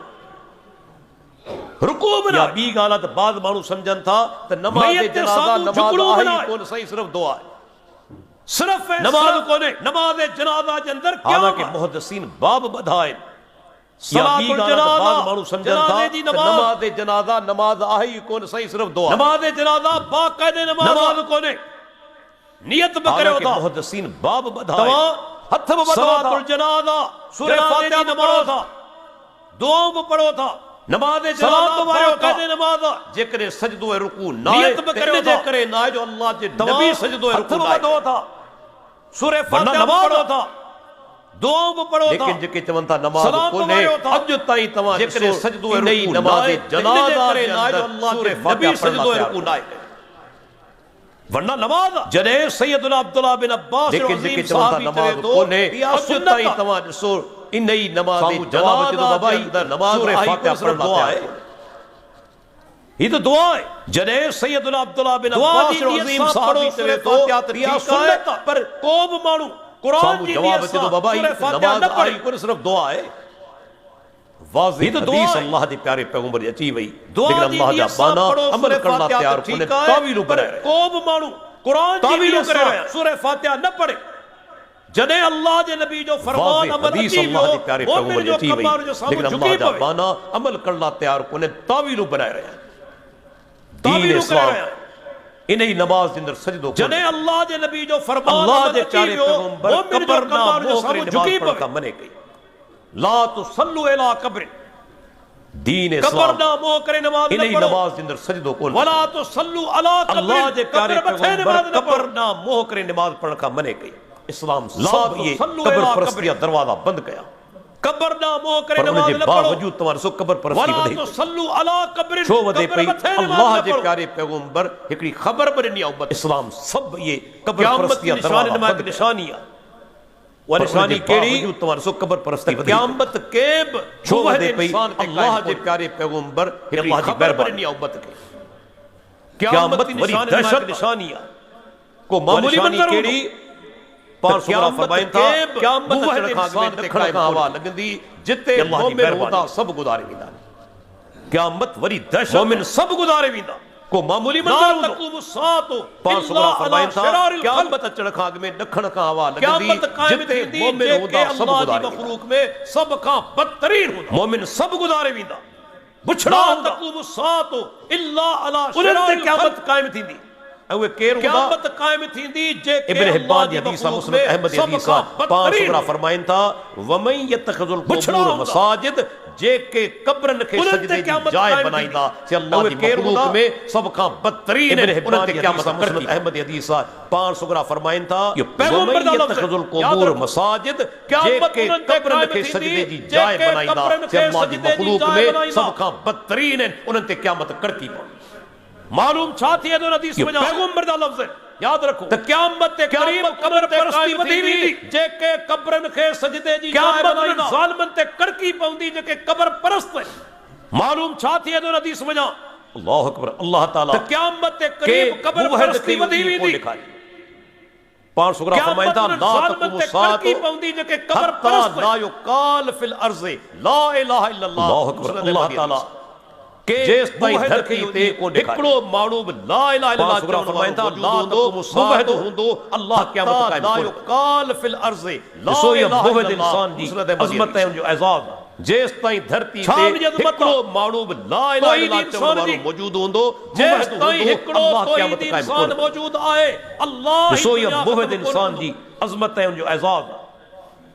रुकू बि न या आहे ॿी ॻाल्हि आहे त बाद माण्हू सम्झनि था त नमाज़ मैयत ते जनाज़ा साम्हूं नमाज़ झुकणो बि आहे न ई आहे। कोन सही सिर्फ़ दुआ आहे सिर्फ़ नमाज़ कोन्हे। नमाज़ जनाज़ा जे अंदरि हालांकि क़याम आहे। मुहदसिन बाब ॿधा आहिनि या ॿी सलातुल ॻाल्हि आहे त बाद जनाज़ा, माण्हू सम्झनि था जनाज़े जी त नमाज़। नमाज़ जनाज़ा नमाज़ आहे ई कोन सही सिर्फ़ दुआ नमाज़ जनाज़ा बाक़ाइदे नमाज़ कोन्हे नियत बि करियो हालांकि था मुहदसिन बाब ॿधा तव्हां आहिनि हथ बि सलातुल जनाज़ा सूरह फातिहा बि पढ़ो था दुआऊं बि पढ़ो था नमाज़ सलात जनाज़ा वारियो बाक़ाइदे काइदे नमाज़ जेकॾहिं सजदो ऐं रुकू न नियत बि करियो था। करे न आहे जो अल्लाह जे तव्हां नबी सजदो ऐं हथ रुकू बि न आहे। वधो था सूरह वरना फातिहा बि नमाज़ पढ़ो था दुआऊं बि पढ़ो था लेकिन जेके चवनि था नमाज़ सलात कोन्हे वारियो था। अॼु ताईं तव्हां जेकॾहिं ॾिसो, सजदो ऐं इन ई रुकू नमाज़ नमाज़ जनाज़ा करे जे न आहे जो अंदरि अल्लाह सूरह जे फातिहा नबी सजदो ऐं पढ़णु रुकू न आहे वरना नमाज़ आहे। जॾहिं सैयदना अब्दुल्लाह बिन अब्बास लेकिन अज़ीम जेके चवनि था साहबी नमाज़ चवे थो, कोन्हे इहा अॼु सुन्नत ताईं आहे। तव्हां ॾिसो इन ई नमाज़ साम्हूं जवाब अचे थो जनाज़ा बाबा जे ही अंदरि नमाज़ सूरह आहे फातिहा सिर्फ़ पढ़णु दुआ आहे। आहे ही त दुआ आहे जॾहिं सैयदना अब्दुल्लाह बिन दुआ अब्बास जी नीयत अज़ीम सां साहबी पढ़ो, चवे सूरह थो फातिहा त इहा ठीकु आहे, सुन्नत आहे, पर को बि माण्हू क़ुरान साम्हूं जी जवाब नीयत अचे थो सां बाबा ही सूरह फातिहा नमाज़ न आहे पढ़े कोन सिर्फ़ दुआ आहे वाज़िह ही त दुआ हदीस आहे। अल्लाह जे प्यारे पैगंबर जी अची वई दुआ लेकिन जी अल्लाह जा नीयत सां बाना पढ़ो, अमल सूरह करण लाइ फातिहा तयार त कोन्हे ठीकु आहे, तावीलूं पर बनाए को बि माण्हू क़ुरान जी तावीलूं नीयत करे सां रहिया आहिनि। सूरह फातिहा न पढ़े जॾहिं अल्लाह जे नबी जो फरमान वाज़िह अमल हदीस अची अल्लाह जे वियो प्यारे मोमिन पैगंबर जी जो अची वई कमार जो साम्हूं लेकिन झुकी अल्लाह जा पवे बाना अमल करण लाइ तयार कोन्हे तावीलूं बनाए रहिया आहिनि। दीन तावीलूं करे इस्लाम रहिया आहिनि। इन ई नमाज़ जे अंदरि सजदो कोन्हे। जॾहिं अल्लाह जे नबी जो फरमान अल्लाह अमल जे अची प्यारे वियो पैगंबर मोमिन जो कब्र ना कमार जो मोह करे साम्हूं नमाज़ झुकी पढ़ण पवे खां मने कई ला तुसल्लु इला कब्र दीन कब्र इस्लाम ना मोह करे नमाज इन न ई पढ़ो नमाज़ जे अंदरि सजदो कोन्हे। वला तो सल्लु अला अल्लाह जे प्यारे कब्र मथे पैगंबर नमाज न कब्र पढ़ो ना मोह करे नमाज़ पढ़ण खां मने कई इस्लाम ला सब ये तुसल्लु कब्र इला परस्ती जा दरवाजा बंद कया कब्र ना मोह करे पर नमाज उनजे न पढ़ो बावजूद तव्हां ॾिसो कब्र परस्ती वला वधे तो पई। सल्लु अला कब्र छो वधे पई अल्लाह जे प्यारे प्यारे पैगंबर हिकिड़ी ख़बर बि ॾिनी आहे उम्मत इस्लाम सब ये कब्र क़यामत परस्ती की जा निशानी दरवाजा में बंद एक कया। निशानी है वो पर निशानी उनजे केड़ी बावजूद तव्हां ॾिसो कब्र परस्ती वधे पई। क़यामत के छो वह वधे पई इंसान के अल्लाह कायम जे कोन्हे। प्यारे पैगंबर हिकिड़ी अल्लाह जी ख़बर बि मेहरबानी ॾिनी आहे उम्मत खे क़यामत क़यामत की वरी निशानी में दहशत एक निशानी है को मामूली निशानी मंज़र कहिड़ी? कहिड़ी पाण सुबरा क़यामत फरमाइनि था के क़यामत मुवहिद अचण खां इंसान अॻु ते ॾखण क़ाइम खां हवा कोन्हे। लॻंदी जिते अल्लाह जी मोमिन मेहरबानी। हूंदा सभु गुज़ारे वेंदा क़यामत वरी दहशत मोमिन सब गुजारे वेंदा को मामूली ला मंज़र हूंदो तक़ूमु साअतु पाण इल्ला सुबरा अला फरमाइनि था शिरारिल ख़ल्क़। क़यामत अचण खां अॻु में ॾखण खां हवा लॻंदी क़यामत कायम जिते थींदी मोमिन जेके हूंदा सभु अल्लाह जी गुज़ारे वेंदा मखलूक में सब खां बदतरीन हूंदा मोमिन सभु गुज़ारे वेंदा बुछड़ा ला हूंदा तक़ूमु साअतु इल्ला अला उन्हनि ते शिरारिल क़यामत ख़ल्क़। क़ाइम थींदी ऐं उहे केरु हूंदा क़यामत कायम थींदी जेके इब्न हिब्बान अल्लाह जी जी हदीस आहे, मखलूक मुस्लिम में अहमद जी सब हदीस खां आहे। पाण बदतरीन सुबरा हूंदा। फरमाइनि था वमई यतखज़ुल बुछड़ा क़ुबूर हूंदा। मसाजिद जेके कब्रनि खे उन्हनि सजदे ते जी क़यामत जाइ क़ाइम बनाईंदा थींदी। से अल्लाह उहे जी केरु मखलूक हूंदा? में सब खां बदतरीन इब्न आहिनि। हिब्बान उन्हनि ते जी क़यामत हदीस आहे, मुस्लिम मुस्लिम अहमद जी हदीस आहे। पाण सुबरा फरमाइनि था पैगंबर दा वमई लफ़्ज़ है। यतखज़ुल याद क़ुबूर रखो। मसाजिद क़यामत जेके उन्हनि ते कब्रनि खे क़ाइम सजदे थींदी, जी जाइ जेके बनाईंदा कब्रनि से खे अल्लाह जी सजदे जी मखलूक जाइ में बनाईंदा। सब खां बदतरीन आहिनि। उन्हनि ते क़यामत कड़की पवंदी मालूम छा थिए थो हदीस में पैगंबर दा लफ्ज़ है, याद रखो। त क़यामत ते करीब कब्र परस्ती वधी वेंदी, जेके कब्रन खे सजदे जी जाइ बनाईंदा, ज़ालिमन ते कड़की पवंदी जेके कब्र परस्त है। मालूम छा थिए थो हदीस में अल्लाह अकबर। अल्लाह ताला त क़यामत ते करीब कब्र परस्ती वधी वेंदी, पान सुगरा फरमाइंदा ला तकुमु सातु पवंदी जेके कब्र परस्त ला युकाल फिल अर्ज़ ला इलाहा इल्लल्लाह। अल्लाह अकबर। अल्लाह ताला के जेस ताईं धरती ते हिकड़ो माण्हू बि ला इलाहा इल्लल्लाह सुगरा फरमाइंदा ला तकुमु सातु हुंदो अल्लाह क़यामत क़ाइम ला युकाल फिल अर्ज़ ला इलाहा इल्लल्लाह। इंसान जी अज़मत है उनजो एज़ाज़ जेस ताईं धरती ते हिकड़ो माण्हू बि ला इलाहा इल्लल्लाह मौजूद हुंदो, जेस ताईं हिकड़ो तौहीद इंसान मौजूद आहे, अल्लाह ॾिसो ये मुवहिद इंसान जी अज़मत है उनजो एज़ाज़।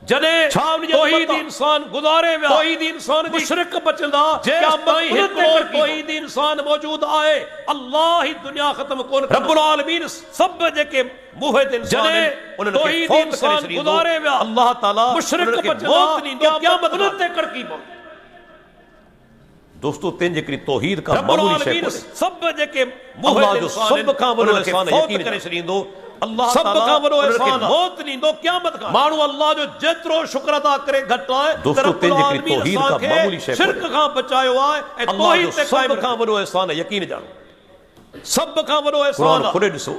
जने तौहीद इंसान गुज़ारे विया, तौहीद इंसान मुशरिक बचंदा, जेस ताईं हिकड़ो तौहीद इंसान मौजूद आहे, अल्लाह ही दुनिया खत्म कोन कंदो। रब्बुल आलमीन सब जेके मुवहिद इंसान उन्हनि खे तौहीद इंसान गुज़ारे विया, अल्लाह ताला मुशरिक बचंदा, क़यामत ते कड़की पवंदी। दोस्तों तें जेकरी तौहीद का मामूली शै कोन्हे, सब जेके मुवहिद इंसान सब खां वॾो इंसान यकीन करे छॾींदो, अल्लाह सब खां वॾो इंसान मौत ॾींदो क़यामत खां। माण्हू अल्लाह जो जेतिरो शुक्र अदा करे घटि आहे। दोस्तों तें जेकरी तौहीद का मामूली शै शिरक खां बचायो आहे ऐं तौहीद ते सब खां वॾो इंसान यकीन ॼाणो, सब खां वॾो इंसान खुदे ॾिसो।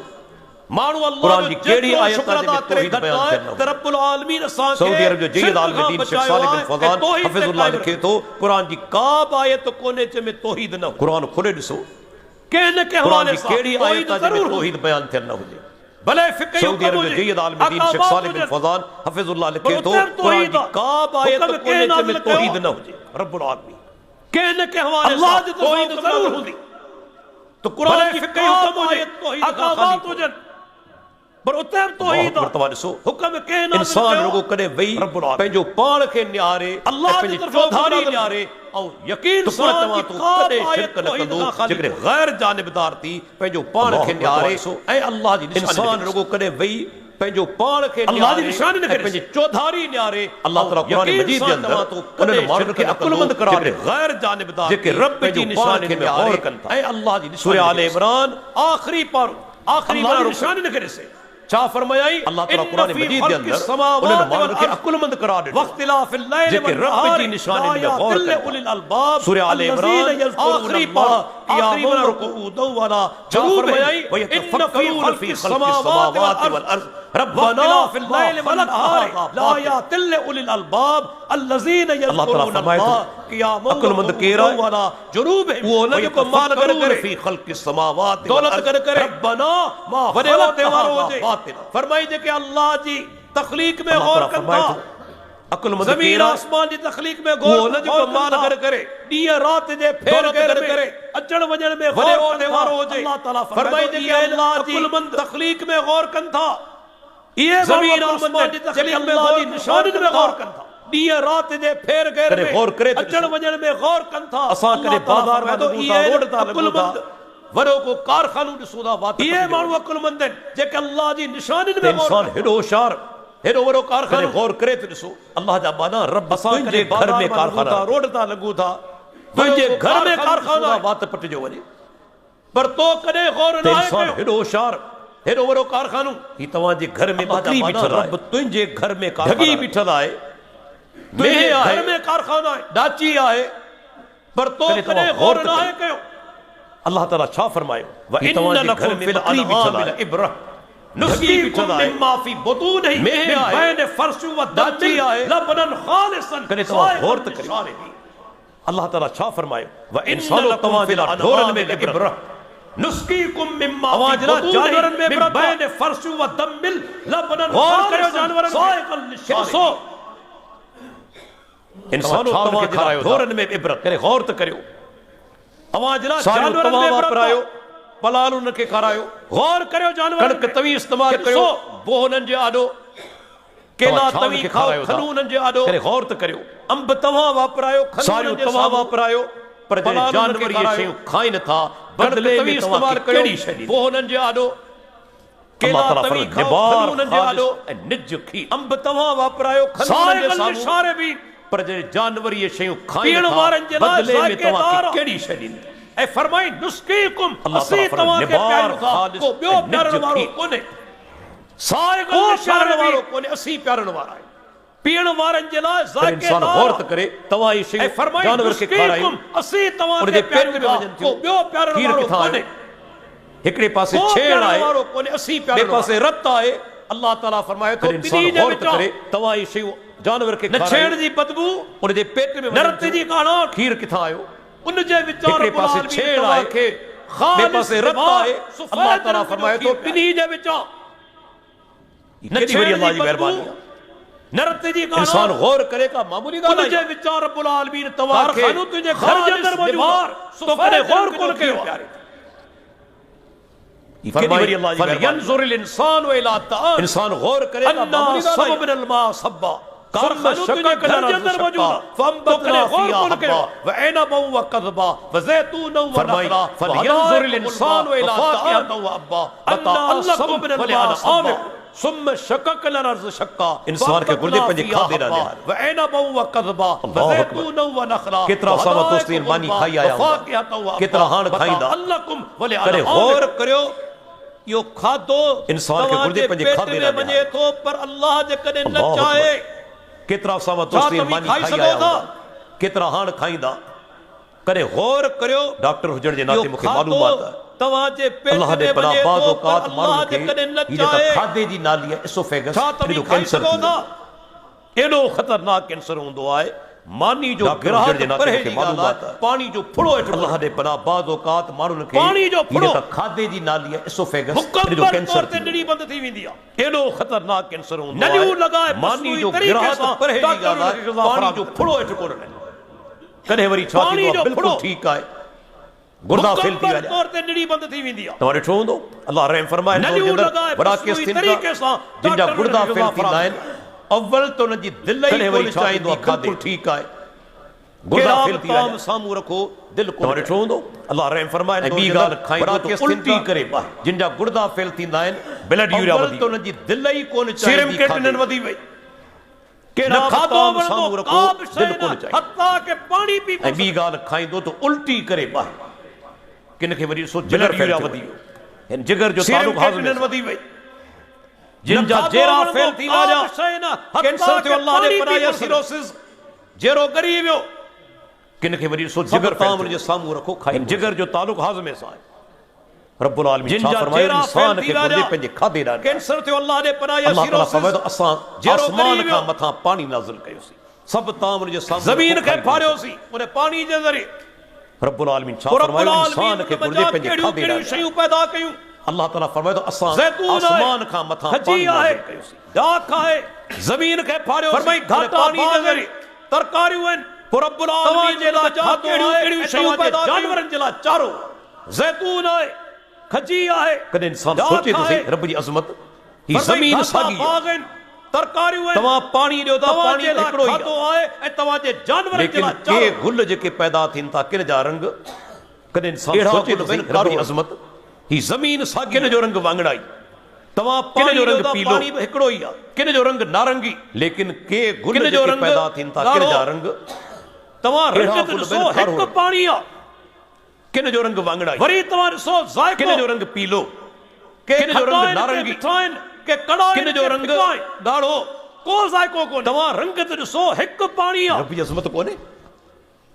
माण्हू अल्लाह जी केड़ी आयत आहे जेके तौहीद बयान थियन त रब्बुल आलमीन असां खे सऊदी अरब जो जय्यद आलम दीन शेख सालिह बिन फज़ान हफ़िज़ुल्लाह लिखे थो, कुरान जी का बि आयत कोन्हे जंहिं में तौहीद न, कुरान खुदे ॾिसो कंहिं न कंहिं हवाले सां केड़ी आयत आहे जंहिं में तौहीद बयान थियन न हुजे। भले फिक़ह सऊदी अरब जो जय्यद आलम दीन शेख सालिह बिन फज़ान हफ़िज़ुल्लाह लिखे थो, कुरान जी का बि आयत कोन्हे जंहिं में तौहीद न हुजे। रब्बुल आलमीन कंहिं न कंहिं हवाले सां तौहीद ज़रूर हूंदी, तो कुरान जी फिक़ह हुकम हुजे अकाबात हुजन, पर उते तौहीद हुक्म के ना इंसान रुगो कदे वही पंहिंजो पाण खे निहारे, अल्लाह जी चौधारी निहारे ऐं यकीन सां तव्हां तो कदे शिरक न कंदो, जेकॾहिं गैर जानिबदार थी पंहिंजो पाण खे निहारे ऐं अल्लाह जी इंसान रुगो कदे वही पंहिंजो पाण खे अल्लाह जी निशानी न करे, पंहिंजी चौधारी निहारे। अल्लाह ताला कुरान मजीद जे अंदर उन्हनि माण्हुनि खे अकुलमंद करार ॾे गैर जानिबदार जेके रब जी निशानी में गौर कनि था ऐं अल्लाह जी सूरह आल इमरान आखिरी पारो आखिरी पारो निशानी न करे से छा फरमायाई अल्लाह ताला कुरान मजीद के अंदर उन्हनि माण्हुनि खे अकुलमंद करार ॾिनो वख्तिलाफिल लैल जेके रब जी निशानी में गौर कनि उलिल अलबाब सूरह आल इमरान आखिरी पारा क़यामत रुकूदौ वाला छा फरमायाई व यतफक्करून फी खल्क़िस समावाति वल अर्ज़ रब्बना फिल लैल वल नहार ला यातिल उलिल अलबाब अल्लज़ीन यज़कुरून अल्लाह क़यामत अकुलमंद केरा वाला जुनूब है वो न जेको माल कर करे फी खल्क़िस समावाति दौलत कर करे रब्बना मा वडे वारो हुजे फरमाई जे के अल्लाह जी तखलीक में गौर कंदा, अकुलमंद ज़मीन आसमान जी तखलीक में गौर न जेको माल कर करे ॾींहं राति जे फेर करे अचण वञण में गौर कंदे वारो हुजे। अल्लाह ताला फरमाई जे के अल्लाह जी अकुलमंद तखलीक में गौर कंदा, ये ज़मीन आसमान जी तखलीक में अल्लाह जी निशानिन में गौर कंदा, ॾींहं राति जे फेर में गौर करे अचण वञण में गौर कंदा। असां कॾहिं बाज़ार में रोड ता अकुलमंद वरो को कारखानो ॾिसूं था वात ये माण्हू अकुलमंद आहिनि जेके अल्लाह जी निशानिन में इंसान हेॾो होशियार हेॾो वॾो कारखानो गौर करे थो ॾिसो। अल्लाह जा माना रब असां जे घर में कारखाना रोड ता लॻूं था, तुंहिंजे घर में कारखाना वात पटिजो वञे, पर तो कॾहिं गौर न आहे कयो हेॾो होशियार हेॾो वॾो कारखानो ही तव्हांजे घर में बकरी बीठल आहे, रब तुंहिंजे घर में कारखाना बीठल आहे, तुंहिंजे घर में कारखाना आहे, डाची आहे, पर तो कॾहिं गौर न आहे कयो। अल्लाह ताला छा फरमायो व इन्न लकुम फिल अनआम इब्रा नुस्कीकुम मिम्मा फी बुतूनिही मिन बैन फर्शु व दाची लबनन खालिसन करे तो गौर त करे। अल्लाह ताला छा फरमायो व इंसानो तव्हां फिल ढोरन में इब्रा नुस्कीकुम मिम्मा अवाजना जानवरन में इब्रा बैन फर्शु व दमिल लबनन गौर कयो जानवरन साइकल निशासो इंसानो तव्हां खारायो ढोरन में इब्रा करे गौर त करियो। अवाजना जानवर में वापरायो पलाल उनके खारायो गौर करियो जानवर कणक तवी इस्तेमाल करियो बोहनन जे आडो केला तवी खाओ खनून जे आडो करे गौर त करियो। अंब तवा वापरायो खनून जे तवा वापरायो पर जे जानवर ये शयूं खाइन था बदले में इस्तेमाल करियो केड़ी शई बोहनन जे आडो केला तवी खाओ खनून जे आडो ए निज खी अंब तवा वापरायो खनून जे सारे भी पर जे जानवर ये शयूं खाइन था बदले में तवा केड़ी शई ॾींदा ऐ फरमाई नुस्कीकुम अल्लाह असी ताला तवा के निबार प्यारो खालिस को बियो प्यारण वारो निज कोने सारे को प्यारण वारो कोने असी प्यारण वारा है पीण वारन जे लाइ पर इंसान गौर त करे तवा ई शइ जानवर के खाराई असी तवा उन के जे पेट में प्यारो वजन को बियो प्यारण खीर वारो किथां कोने आयो हिकड़े पासे छेड़ आहे वारो कोने असी बे प्यारण पासे रत आहे अल्लाह ताला फरमाए तो इंसान गौर त करे तवा ई शइ जानवर के न छेड़ जी बदबू उन जे पेट में न रत जी काणो खीर किथां आयो उन जे विचार हिकड़े पासे छेड़ आहे के बे पासे रत आहे अल्लाह ताला फरमाए तो बिनी जे विचार न छेड़ अल्लाह जी मेहरबानी नरत जी का इंसान गौर करे का मामूली गाल तुझे विचार रब्बुल आलमीन तवार खानु तुझे घर के अंदर मौजूद तो करे गौर कोन के प्यारे फरमाई फलयंजुर इंसान इला ताम इंसान गौर करे का मामूली गाल सब मिनल मा सब्बा खानु तुझे घर के अंदर मौजूद फमबतना फिया व इनबा व कज़बा व ज़ैतून व नखला फलयंजुर इंसान इला ताम व अब्बा अल्लाह सब मिनल मा सब्बा सुम शकक लरज़ शक्का इंसान के गुर्दे पंजे खादे ना व इनबा व कज़बा व ज़ैतून व नखला कितना सावा दोस्तीन मानी खाई आया कितना हाण खाईंदा अल्लाकुम वले करे गौर करियो यो खादो इंसान के गुर्दे पंजे खादे ना वने तो पर अल्लाह जे कदे न चाहे कितना सावा दोस्तीन मानी खाई आया कितना हाण खाईंदा करे गौर करियो डॉक्टर हुजण जे नाते मुखे मालूमात है तवा जे पेट अल्लाह ने बड़ा बाज़ औकात मालूम जे के कदे न ये तो चाहे खादे जी नाली है इसोफेगस जो कैंसर एडो खतरनाक कैंसर होंदो आए मानी जो ग्राहक परे जी मालूमात पानी जो फुड़ो अल्लाह ने बड़ा बाज़ औकात माण्हुनि खे पानी जो फुड़ो त खादे जी नाली आहे इसोफेगस मुकम्मल जो कैंसर तौर ते निड़ी बंद थी वेंदी आहे एडो खतरनाक कैंसर होंदो आहे नलियूं लगाए मानी जो ग्राहक परे जी पानी जो फुड़ो हेठ कोन कॾहिं वरी छा थींदो आहे बिल्कुलु ठीकु आहे गुर्दा फेल थी वञे तौर ते निड़ी बंद थी वेंदी आहे तव्हां ॾिठो हूंदो अल्लाह रहम फरमाए नलियूं लगाए वड़ा केस तरीक़े सां जिन जा गुर्दा फेल थींदा आहिनि अव्वल त उन जी दिलि ई कोन चाहींदो आहे खाधे ठीकु आहे गुर्दा फेल थी वञे साम्हूं रखो दिलि तव्हां ॾिठो हूंदो अल्लाह रहम फरमाए ॿी ॻाल्हि खाईंदो त उल्टी करे जिन जा गुर्दा फेल थींदा आहिनि ब्लड यूरिया वधी उन जी दिलि ई कोन चाहींदी सीरम वधी वई केड़ा खाधो साम्हूं रखो दिलि कोन चाहींदी हत्ता के पानी पी ऐं ॿी ॻाल्हि खाईंदो त उल्टी करे ॿाहिरि किन खे वरी सो जिगर यूरिया वधी वियो हिन जिगर जो तालुक हाज़मे वधी वई जिन जा जेरा फेल थी विया कैंसर थियो अल्लाह ने बनाया सिरोसिस जेरो गरी वियो किन खे वरी सो जिगर ताम जे साम्हूं रखो खाई जिगर जो तालुक हाज़मे सां आहे रब्बुल आलमीन छा फरमायो इंसान खे गुर्दे पंहिंजे खाधे ॾाढो कैंसर थियो अल्लाह ने बनाया सिरोसिस अल्लाह फरमायो असां आसमान खां मथां पानी नाज़िल कयोसीं सब ताम जे साम्हूं ज़मीन खे फाड़ियोसीं उन पानी जे ज़रिए रब्बुल आलमीन छा फरमायो इंसान खे गुर्दे पंहिंजे खाधे ॾाढो शयूं पैदा कयूं अल्लाह ताला फरमायो असां आसमान खां मथां पानी नाज़िल कयोसीं दाख आहे ज़मीन खे फाड़ियो फरमाई घाटा पानी जे ज़रिए तरकारियूं आहिनि रब्बुल आलमीन जे लाइ कहिड़ियूं शयूं पैदा जानवरनि जे लाइ चारो ज़ैतून आहे खजी आहे कॾहिं इंसान सोचे थो सही रब जी अज़मत ही ज़मीन साॻी आहे तरकारियूं आहिनि तव्हां पाणी ॾियो था पाणी हिकिड़ो ई आहे ऐं तव्हां जे जानवरनि जे लाइ के गुल जेके पैदा थियनि था किन जा रंग कॾहिं इंसान सोचे थो सही रब जी अज़मत ही ज़मीन साॻी किन जो रंग वांगड़ाई तव्हां किन जो रंग पीलो हिकिड़ो ई आहे किन जो रंग नारंगी लेकिन के गुल जो रंग पैदा थियनि था किन जा रंग तव्हां रंग ॾिसो हिकु पाणी आहे किन जो रंग वांगड़ाई वरी तव्हां ॾिसो ज़ाइक़ो किन जो रंग पीलो किन जो रंग नारंगी के कड़ा किन जो रंग ॻाढ़ो को ज़ाइक़ो कोन्हे तव्हां रंग ते ॾिसो हिकु पाणी आहे रब जी अज़मत कोन्हे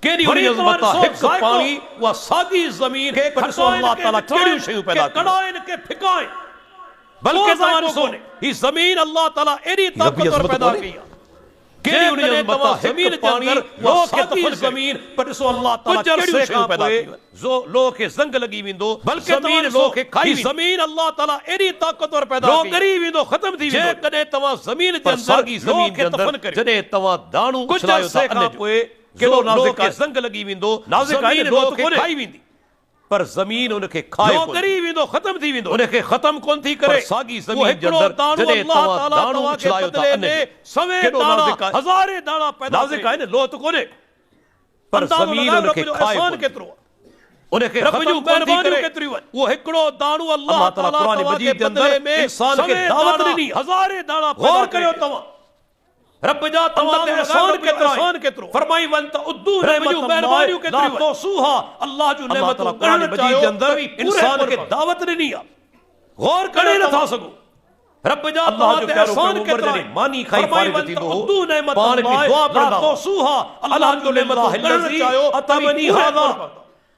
केॾी वॾी अज़मत आहे हिकु पाणी उहा साॻी ज़मीन खे ॾिसो अल्लाह ताला कहिड़ियूं शयूं पैदा कढाइनि के फिकाइनि बल्कि तव्हां ॾिसो ही ज़मीन अल्लाह ताला एॾी ताक़तवर पैदा कई आहे केॾी वॾी अज़मत आहे ज़मीन जे अंदर उहा साॻी ज़मीन पर ॾिसो अल्लाह ताला कहिड़ियूं शयूं पैदा कयूं जो लोह खे ज़ंग लॻी वेंदो बल्कि ज़मीन लोह खे खाई ज़मीन अल्लाह ताला एॾी ताक़तवर पैदा कई लोह ॻरी वेंदो ख़त्म थी वेंदो जेकॾहिं तव्हां ज़मीन जे अंदर साॻी ज़मीन खे दफ़न करियो जॾहिं तव्हां दाणू छलायो था खां पोइ केॾो नाज़ुक आहे ज़ंग लॻी वेंदो नाज़ुक आहे लोह खे खाई वेंदी पर ज़मीन उनखे खाए लोह ॻरी वेंदो ख़त्म थी वेंदो उनखे ख़त्म कोन थी करे साॻी ज़मीन जे अंदर जॾहिं तव्हां दाणू छलायो था सवे दाणा हज़ारे दाणा पैदा नाज़ुक आहे न लोह त कोन्हे पर ज़मीन उनखे खाए केतिरो उनखे रब जूं महिरबानियूं केतिरियूं आहिनि उहो हिकिड़ो दाणो अल्लाह ताला क़ुरान मजीद जे अंदर इंसान खे दावत ॾिनी हज़ारे दाणा गौर करियो तव्हां रब जा तवां ते एहसान केतिरो फरमाई वन त उद्दू नेमतूं मेहरबानियूं केतिरी तो सुहा अल्लाह जो नेमतूं कुरान मजीद के अंदर इंसान के दावत ॾिनी आहे गौर करे नथा सघो रब जा तवां ते एहसान केतिरा मानी खाई फारिग थींदो उद्दू नेमत पाण की दुआ पढ़ंदा तो सुहा अल्लाह जो नेमतूं करण चाहियो अतमनी हादा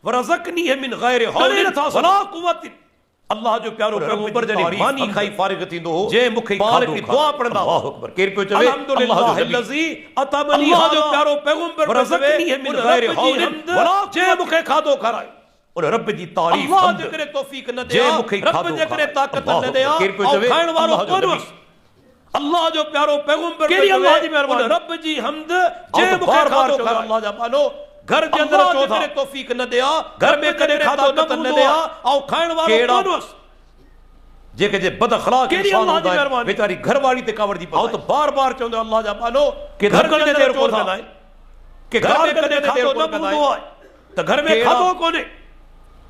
वरज़कनी मिन गैर हौल वला कुव्वत अल्लाह जो प्यारो पैगंबर जने मानी खाई फारिग थींदो जे मुखे पाण की दुआ पढ़ंदा अल्लाह अकबर केर पियो चवे अल्हम्दुलिल्लाह अल्लज़ी अतमनी अल्लाह जो प्यारो पैगंबर वरज़कनी मिन गैर हौल वला जे मुखे खादो खाराए और रब जी तारीफ अल्लाह जे करे तौफीक न दे रब जे करे ताकत न दे केर पियो चवे खाइण वालो कोन अल्लाह जो प्यारो पैगंबर केरी अल्लाह जी मेहरबानी रब जी हमद जे मुखे खादो खाराए अल्लाह जा पानो घर के अंदर अचो था तौफीक न दिया घर में कदे खादो न दिया औ खाइण वालो कोन जेके जे बद अखलाक इंसान होंदा है बेचारी घरवाली ते कावड़ दी पाओ तो बार-बार चवंदो अल्लाह जा पानो के घर कदे देर कोन कंदा है के घर में कदे देर कोन कंदा है त घर में खादो कोने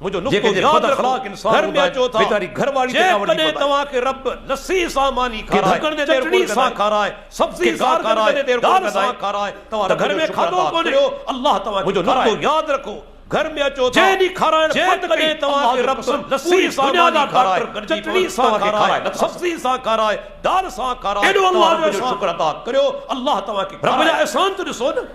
मुझो नुक्तो याद अखलाक इंसान घर में अचो था बेचारी घरवाली ते कावड़ दी पाओ तवा के रब लस्सी सामानी खा रहा है चटनी सा खा रहा है सब्जी सा खा रहा है दाल सा खा रहा है तवा घर में खादो कोने अल्लाह तवा मुझो नुक्तो याद रखो घर में अचो जे नी खारायण पत कदे तवा के रब लस्सी सामानी खा रहा है चटनी सा खा रहा है सब्जी सा खा रहा है दाल सा खा रहा है एडो अल्लाह जो शुक्र अदा करियो अल्लाह तवा के रब जा एहसान तो ॾिसो न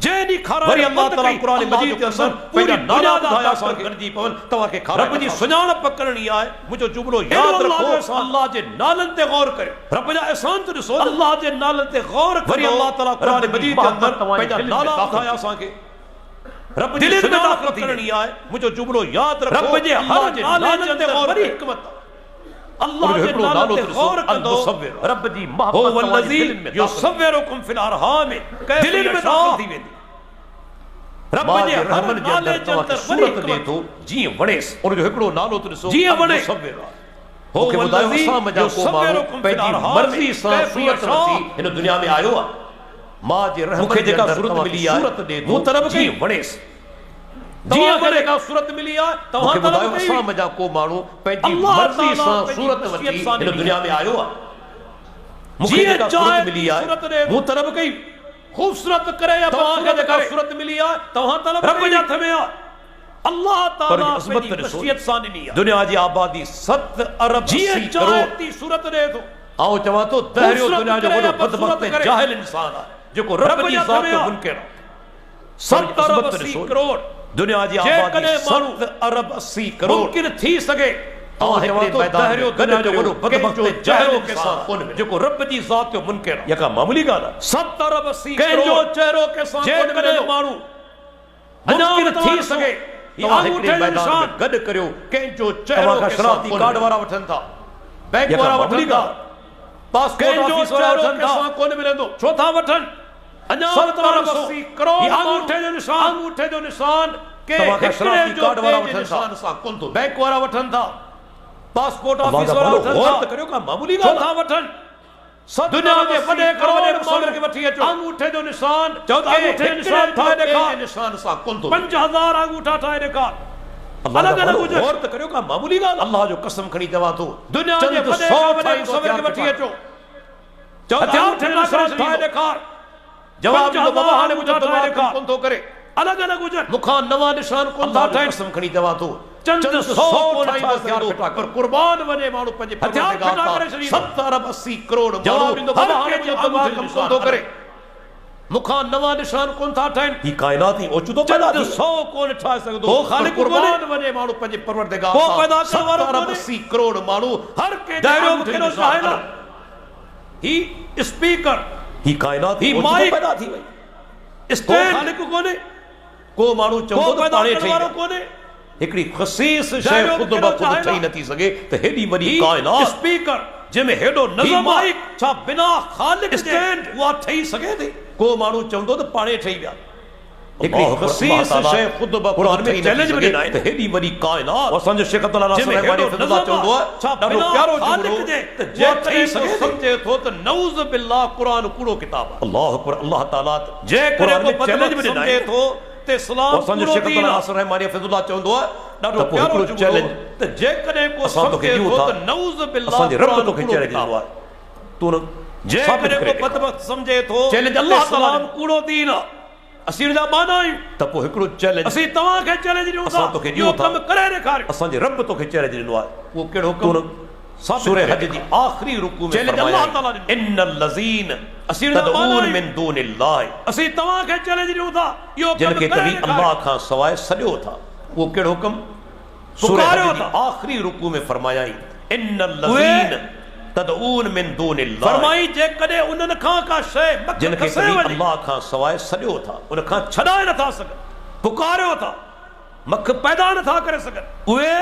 जे नी खारायण वरी अल्लाह ताला कुरान मजीद के अंदर पूरी नाला बुधाया सा गणजी पवन तवा के खारायण रब जी सुञाणप करणी आहे मुझो जुमलो याद रखो अल्लाह जे नालन ते गौर करियो रब जा एहसान तो ॾिसो अल्लाह जे नालन ते गौर करियो वरी अल्लाह ताला कुरान मजीद के अंदर पंहिंजा नाला बुधाया सा के रब जी सुञाणप करणी आहे मुझो जुमलो याद रखो रब जे हर नाले ते गौर वरी हिकमत अल्लाह जे नाले ते गौर कंदो रब जी मोहब्बत वल्लज़ी युसव्विरुकुम फिल अरहाम दिल में दाखिल थी वेंदी रब जे हर नाले जे अंदर सूरत दे तो जी वणेस उन जो हिकड़ो नालो तो ॾिसो जी वणे हो वल्लज़ी युसव्विरुकुम फिल अरहाम मर्ज़ी सां सूरत वठी इन दुनिया में आयो आहे मां जे रहमत के जेका सूरत मिली आहे सूरत दे तो तरफ जी वणेस जी वणे का सूरत मिली आहे तव्हां तरफ असां मजा को माण्हू पंहिंजी मर्ज़ी सां सूरत वठी इन दुनिया में आयो आहे मूंखे जेका सूरत मिली आहे मूं तरफ कई खूबसूरत करे या तव्हां खे जेका सूरत मिली आहे तव्हां तरफ रब जे हथ में आहे अल्लाह ताला पंहिंजी ख़ुशियत सां ॾिनी आहे दुनिया जी आबादी 7 अरब 80 करोड़ ती सूरत ॾे थो ऐं चवां थो दहरियो दुनिया जो वॾो बदबख्त जाहिल इंसान आहे जेको रब जी ज़ात जो मुनकिर 7 अरब 80 करोड़ दुनिया जी आबादी 7 अरब 80 करोड़ मुमकिन थी सके तव्हां हिकिड़े मैदान में दुनिया जो वॾो बदबख्त जाहिल के साथ कोन जेको रब जी ज़ात जो मुनकिर आहे यका मामूली ॻाल्हि आहे 7 अरब 80 करोड़ जो चेहरो के साथ कोन मिले माण्हू मुमकिन थी सके तव्हां हिकिड़े मैदान में गॾु करियो कंहिंजो चेहरो के शनाख्ती कार्ड वारा वठनि था बैंक वारा वठनि था पासपोर्ट ऑफिस वारा वठनि था कोन मिलंदो छो था वठनि अञा 80 करोड़ अंगूठे जो निशान के हिकिड़े जो कार्ड वारा वठनि था कोन थो बैंक वारा वठनि था पासपोर्ट ऑफिस वारा वठनि था करियो का मामूली ॻाल्हि था वठनि दुनिया जे वॾे करोड़ मुसलमान खे वठी अचो अंगूठे जो निशान चौथा अंगूठे जो निशान ठाहे ॾेखार निशान सां कोन थो 5000 अंगूठा ठाहे ॾेखार अलग अलग हुजे गौर त करियो का मामूली ॻाल्हि अल्लाह जो कसम खणी चवां थो दुनिया जे वॾे मुसलमान खे वठी अचो चौथा अंगूठे जो निशान ठाहे ॾेखार जवाब जो बाबा हाणे मुझे ठाहे ॾेखार कोन थो करे अलग अलग हुजे मूंखां नवां निशान कोन था ठाहे कसम खणी चवां थो चंद 100 कोन हथियार फिटा कर कुर्बान वने माण्हू पंहिंजे हथियार फिटा करे छॾी 70 अरब 80 करोड़ जवाब ॾींदो बाबा हाणे मुझे बाबा कम कोन थो करे मूंखां नवां निशान कोन था ठाहिनि ही कायनात ई ओचतो पैदा 100 कोन ठाहे सघंदो हो ख़ालिक कुर्बान वने माण्हू पंहिंजे परवरदिगार को पैदा करण वारो 70 अरब 80 करोड़ माण्हू हर के दायरो केॾो ठाहे न ही स्पीकर ही कायनात ही माइक पैदा थी वई स्टैंड ख़ालिक कोने को माण्हू चवंदो त पाणे ठही वारो कोने हिकड़ी ख़सीस शय खुद ब खुद ठही नथी सघे त हेडी वडी कायनात स्पीकर जंहिंमें हेडो नज़म माइक छा बिना ख़ालिक स्टैंड उहा ठही सघे थी को माण्हू चवंदो त पाणे ठही विया हिकड़ी ख़सीस शय खुद ब खुद में चैलेंज में ॾिना त हेडी वडी कायनात असांजो शेख अब्दुल्ला नासिर रहमानी फज़लुल्लाह चवंदो आहे छा ॾाढो प्यारो जुमलो त जे ठही सघे समझे थो त नऊज़ बिल्लाह कुरान कूड़ो किताब आहे अल्लाह अकबर अल्लाह ताला जे करे को चैलेंज में ॾिना थो ते इस्लाम असांजो शेख अब्दुल्ला नासिर रहमानी फज़लुल्लाह चवंदो आहे ॾाढो प्यारो चैलेंज त जे करे को समझे थो त नऊज़ बिल्लाह असांजे रब तोखे चैलेंज ॾिनो आहे तू जे करे को बदबख्त समझे तो चैलेंज अल्लाह ताला कूड़ो दीन असी उनजा माना आहियूं त पोइ हिकिड़ो चैलेंज असी तव्हां खे चैलेंज ॾियूं था तोखे इहो कम करे ॾेखार असांजे रब तोखे चैलेंज ॾिनो आहे उहो कहिड़ो हुकुम सूरह हज जी आखिरी रुकू में चैलेंज अल्लाह ताला ॾिनो इन्नल लज़ीन असी तदऊन मिन दूनिल्लाह असी तव्हां खे चैलेंज ॾियूं था इहो कम करे कभी अल्लाह खां सवाइ सॼो था उहो कहिड़ो हुकुम सूरह हज जी आखिरी रुकू में फरमायाई इन्नल लज़ीन तदऊन मिन दूनिल्लाह फरमाई जे कदे उनन खां का शय जिन खे कभी अल्लाह खां सवाइ सॼो था उन खां छॾाए नथा सघन पुकारियो था मख पैदा नथा करे सघन उहे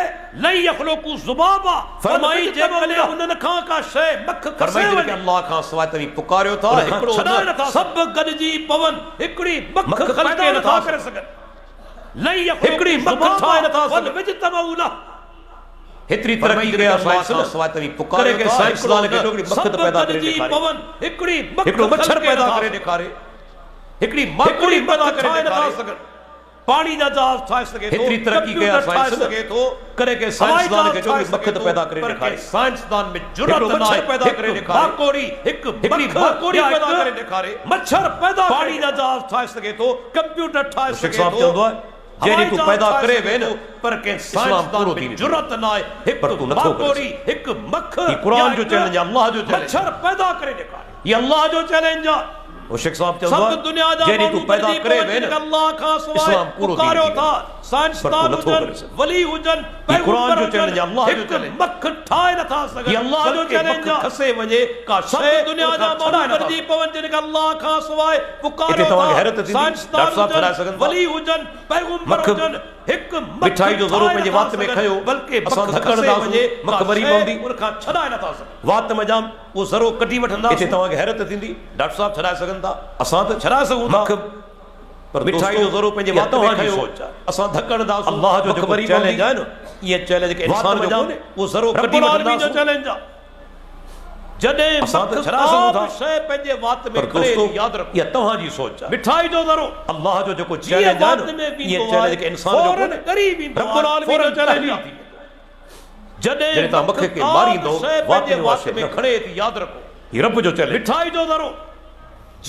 लई यखलुकु ज़ुबाबा फरमाई जे कदे उनन खां का शय मख कसे वञे अल्लाह खां सवाइ तवी पुकारियो था हिकिड़ो छॾाए नथा सब गॾजी पवन हिकिड़ी मख पैदा नथा करे सघन लई हिकिड़ी मख ठाहे नथा सघन विज तमउला हेतरी तरक्की कया साइंस न सवाइ तवी पुकारे के साइंस दान के हिकिड़ी मख पैदा करे ॾेखारे पवन हिकिड़ो मच्छर पैदा करे ॾेखारे हिकिड़ी मकड़ी पैदा करे ॾेखारे पानी जा जहाज ठाहे सघे थो हेतरी तरक्की कया साइंस सघे थो करे के साइंस दान के हिकिड़ी मख पैदा करे ॾेखारे साइंस दान में जुरत मच्छर पैदा करे ॾेखारे माकोड़ी हिकिड़ी माकोड़ी पैदा करे ॾेखारे मच्छर पैदा पानी जा जहाज ठाहे सघे थो कंप्यूटर ठाहे सघे थो जेरी तू पैदा करे वे न पर के साइंसदान की जुरत ना है पर तू नथो करे एक मख ये कुरान जो चैलेंज अल्लाह जो चैलेंज मच्छर पैदा करे ॾेखारे ये अल्लाह जो चैलेंज है ओ शेख साहब चवंदो सब दुनिया जा जेरी तू पैदा करे वे न अल्लाह खां सवाइ पुकारियो था साइंसदान हुजन वली हुजन कुरान जो चैलेंज अल्लाह जो चैलेंज मख ठाए नथा सघे ये अल्लाह जो चैलेंज खसे वञे का सब दुनिया जा माण्हू जी पवन जिन अल्लाह खां सवाइ पुकारियो था हैरत थी डॉक्टर साहब ठहराए सघन वली हुजन पैगंबर हुजन एक मिठाई जो ज़रूर पंहिंजे वात में खयो बल्कि असां धकण दा वञे मख मरी पवंदी उन खां छॾाए नथा सघूं वात में जाम वो ज़रूर कढी वठंदा इते तव्हां खे हैरत थींदी डॉक्टर साहब छॾाए सघन था असां त छॾाए सघूं मख पर मिठाई जो ज़रूर पंहिंजे वात में खयो असां धकण दा अल्लाह जो जेको चैलेंज आहे न ये चैलेंज के इंसान जो कोने वो ज़रूर कढी वठंदा जो चैलेंज आहे जडे असां त छॾाए सघूं था शय पंहिंजे वात में खड़े याद रखो ये तव्हां जी सोच आहे मिठाई जो ज़रूर अल्लाह जो जेको चैलेंज आहे न ये चैलेंज के इंसान जो कोने करीब ईंदो रब्बुल आलमीन जो चैलेंज आहे जडे ता मख के मारींदो वात में खड़े थी याद रखो ये रब जो चैलेंज मिठाई जो ज़रूर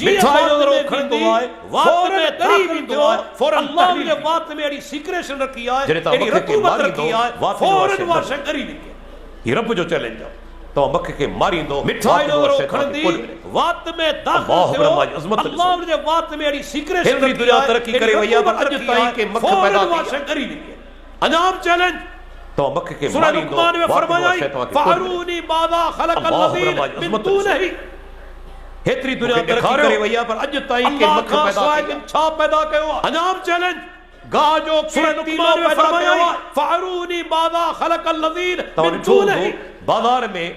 मिठाई जो ज़रूर खड़ंदो आहे वात में करीब ईंदो आहे फौरन अल्लाह जे वात में एडी सीक्रेशन रखी आहे जडे ता मख के रखी आहे फौरन वात से करीब ईंदो ये रब जो चैलेंज आहे तो मख के मारींदो मिठाई जो खणंदी वात में दाखिल थियो अल्लाह जे वात में एडी सीक्रेट हेतरी दुनिया तरक्की करे वया पर अज ताईं के मख पैदा करी अनाम चैलेंज तो मख के मारींदो कुरान में फरमाया फारूनी मादा खलक अल्लज़ीन मिन दूनिही हेतरी दुनिया तरक्की करे वया पर अज ताईं के मख पैदा छा पैदा कयो अनाम चैलेंज गा जो सूरह कुरान में फरमाया फारूनी मादा खलक अल्लज़ीन मिन दूनिही बाजार में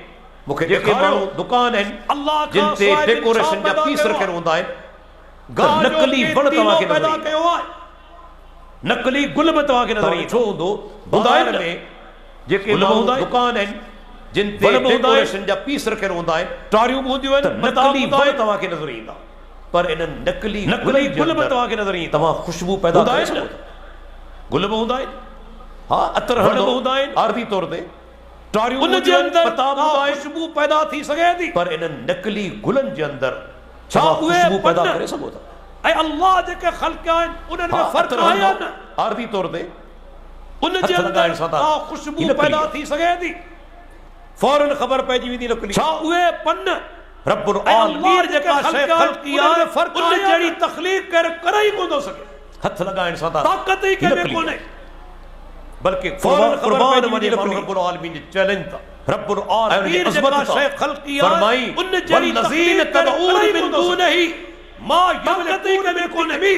मुखे जेके माण्हू दुकान आहिनि अल्लाह जिन ते डेकोरेशन जा पीस रखियल हूंदा आहिनि गा नकली वण तव्हां खे पैदा कयो आहे नकली गुल बि तव्हां खे नज़र ईंदो हूंदो बाजार में जेके माण्हू दुकान आहिनि जिन ते डेकोरेशन जा पीस रखियल हूंदा आहिनि टारियूं हूंदियूं आहिनि नकली वण तव्हां खे नज़र ईंदा पर इन नकली गुल बि तव्हां खे नज़र ईंदा तव्हां खुशबू पैदा करे सघो गुल बि हूंदा आहिनि हा अतर हण बि हूंदा आहिनि आरती तौर ते उन जे अंदर खुशबू पैदा थी सके थी पर इन नकली गुलन जे अंदर छा खुशबू पैदा करे सको था ऐ अल्लाह जेके खल्क आहिनि उन्हनि में फर्क आहे न आरती तौर ते उन जे अंदर खुशबू पैदा थी सके थी फौरन ख़बर पइजी वेंदी नकली छा उहे पन रब्बुल आलमीन जेका खल्क की आहे फर्क उन जहिड़ी तख़लीक़ करे ई कोन थो सघे हथ लॻाइण सां ताक़त ई कंहिं में कोन्हे बल्कि कुर्बान वने रब्बुल आलमीन चैलेंज था रब्बुल आलमीन अज़मत शै खल्की फरमाई उन जरी लज़ीन तदऊन मिन दूनिही मा यमलती के कोने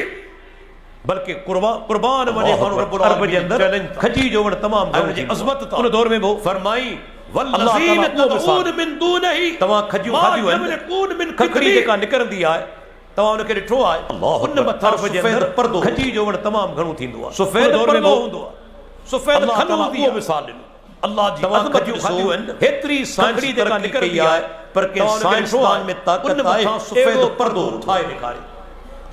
बल्कि कुर्बान वने रब्बुल आलमीन जे अंदर चैलेंज खजी जो वण तमाम घणो जी अज़मत था उन दौर में वो फरमाई वल्लज़ीन तदऊन मिन दूनिही तवा खजियो खादियो यमलकून मिन खखड़ी जेका निकरंदी आहे तवा उन के ॾिठो आहे अल्लाह उन मथा जे अंदर पर्दो खजी जो वण तमाम घणो थींदो आहे सफेद पर्दो हूंदो आहे सफेद खलो वो मिसाल ॾिनो अल्लाह जी अज़मत जो खादियो आहिनि हेतरी सांखड़ी जेका निकरंदी आहे पर के साइंसदान में ताक़त आहे सफेद पर्दो ठाहे ॾेखारे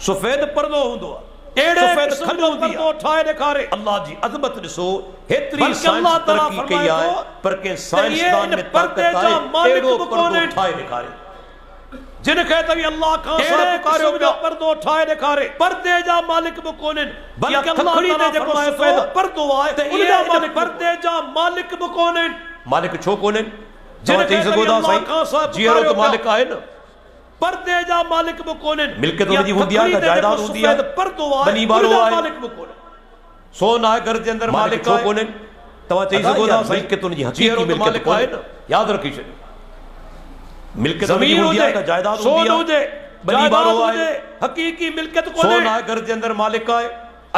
सफेद पर्दो हूंदो आहे एड़े सफेद खलो पर्दो ठाहे ॾेखारे अल्लाह जी अज़मत ॾिसो हेतरी साइंस तरक्की कई आहे पर के साइंसदान में ताक़त आहे एड़ो पर्दो ठाहे ॾेखारे जिनखे तवी अल्लाह खां पुकारियो जो पर्दो ठाए ॾेखारे पर्दे जा मालिक बि कोन्हनि बल्कि अल्लाह ताला जेको सफेद पर्दो आहे उनजा मालिक पर्दे जा मालिक बि कोन्हनि मालिक छो कोन्हनि जिन चई सघो था साईं जीअरो त मालिक आहे न पर्दे जा मालिक बि कोन्हनि मिल्कियत उनजी हूंदी आहे त जायदाद हूंदी आहे पर्दो आहे बनी बारो आहे मालिक बि कोन्हनि सोन आहे घर जे अंदरि मालिक छो कोन्हनि तव्हां चई सघो था साईं मिल्कियत उनजी हक़ीक़ी मिल्कियत आहे न यादि रखी छॾियो मिल्कियत ज़मीन हूंदी आहे त जायदाद हूंदी आहे बनी बारो आहे हक़ीक़ी मिल्कियत कोन्हे सोन आहे घर जे अंदरि मालिक आहे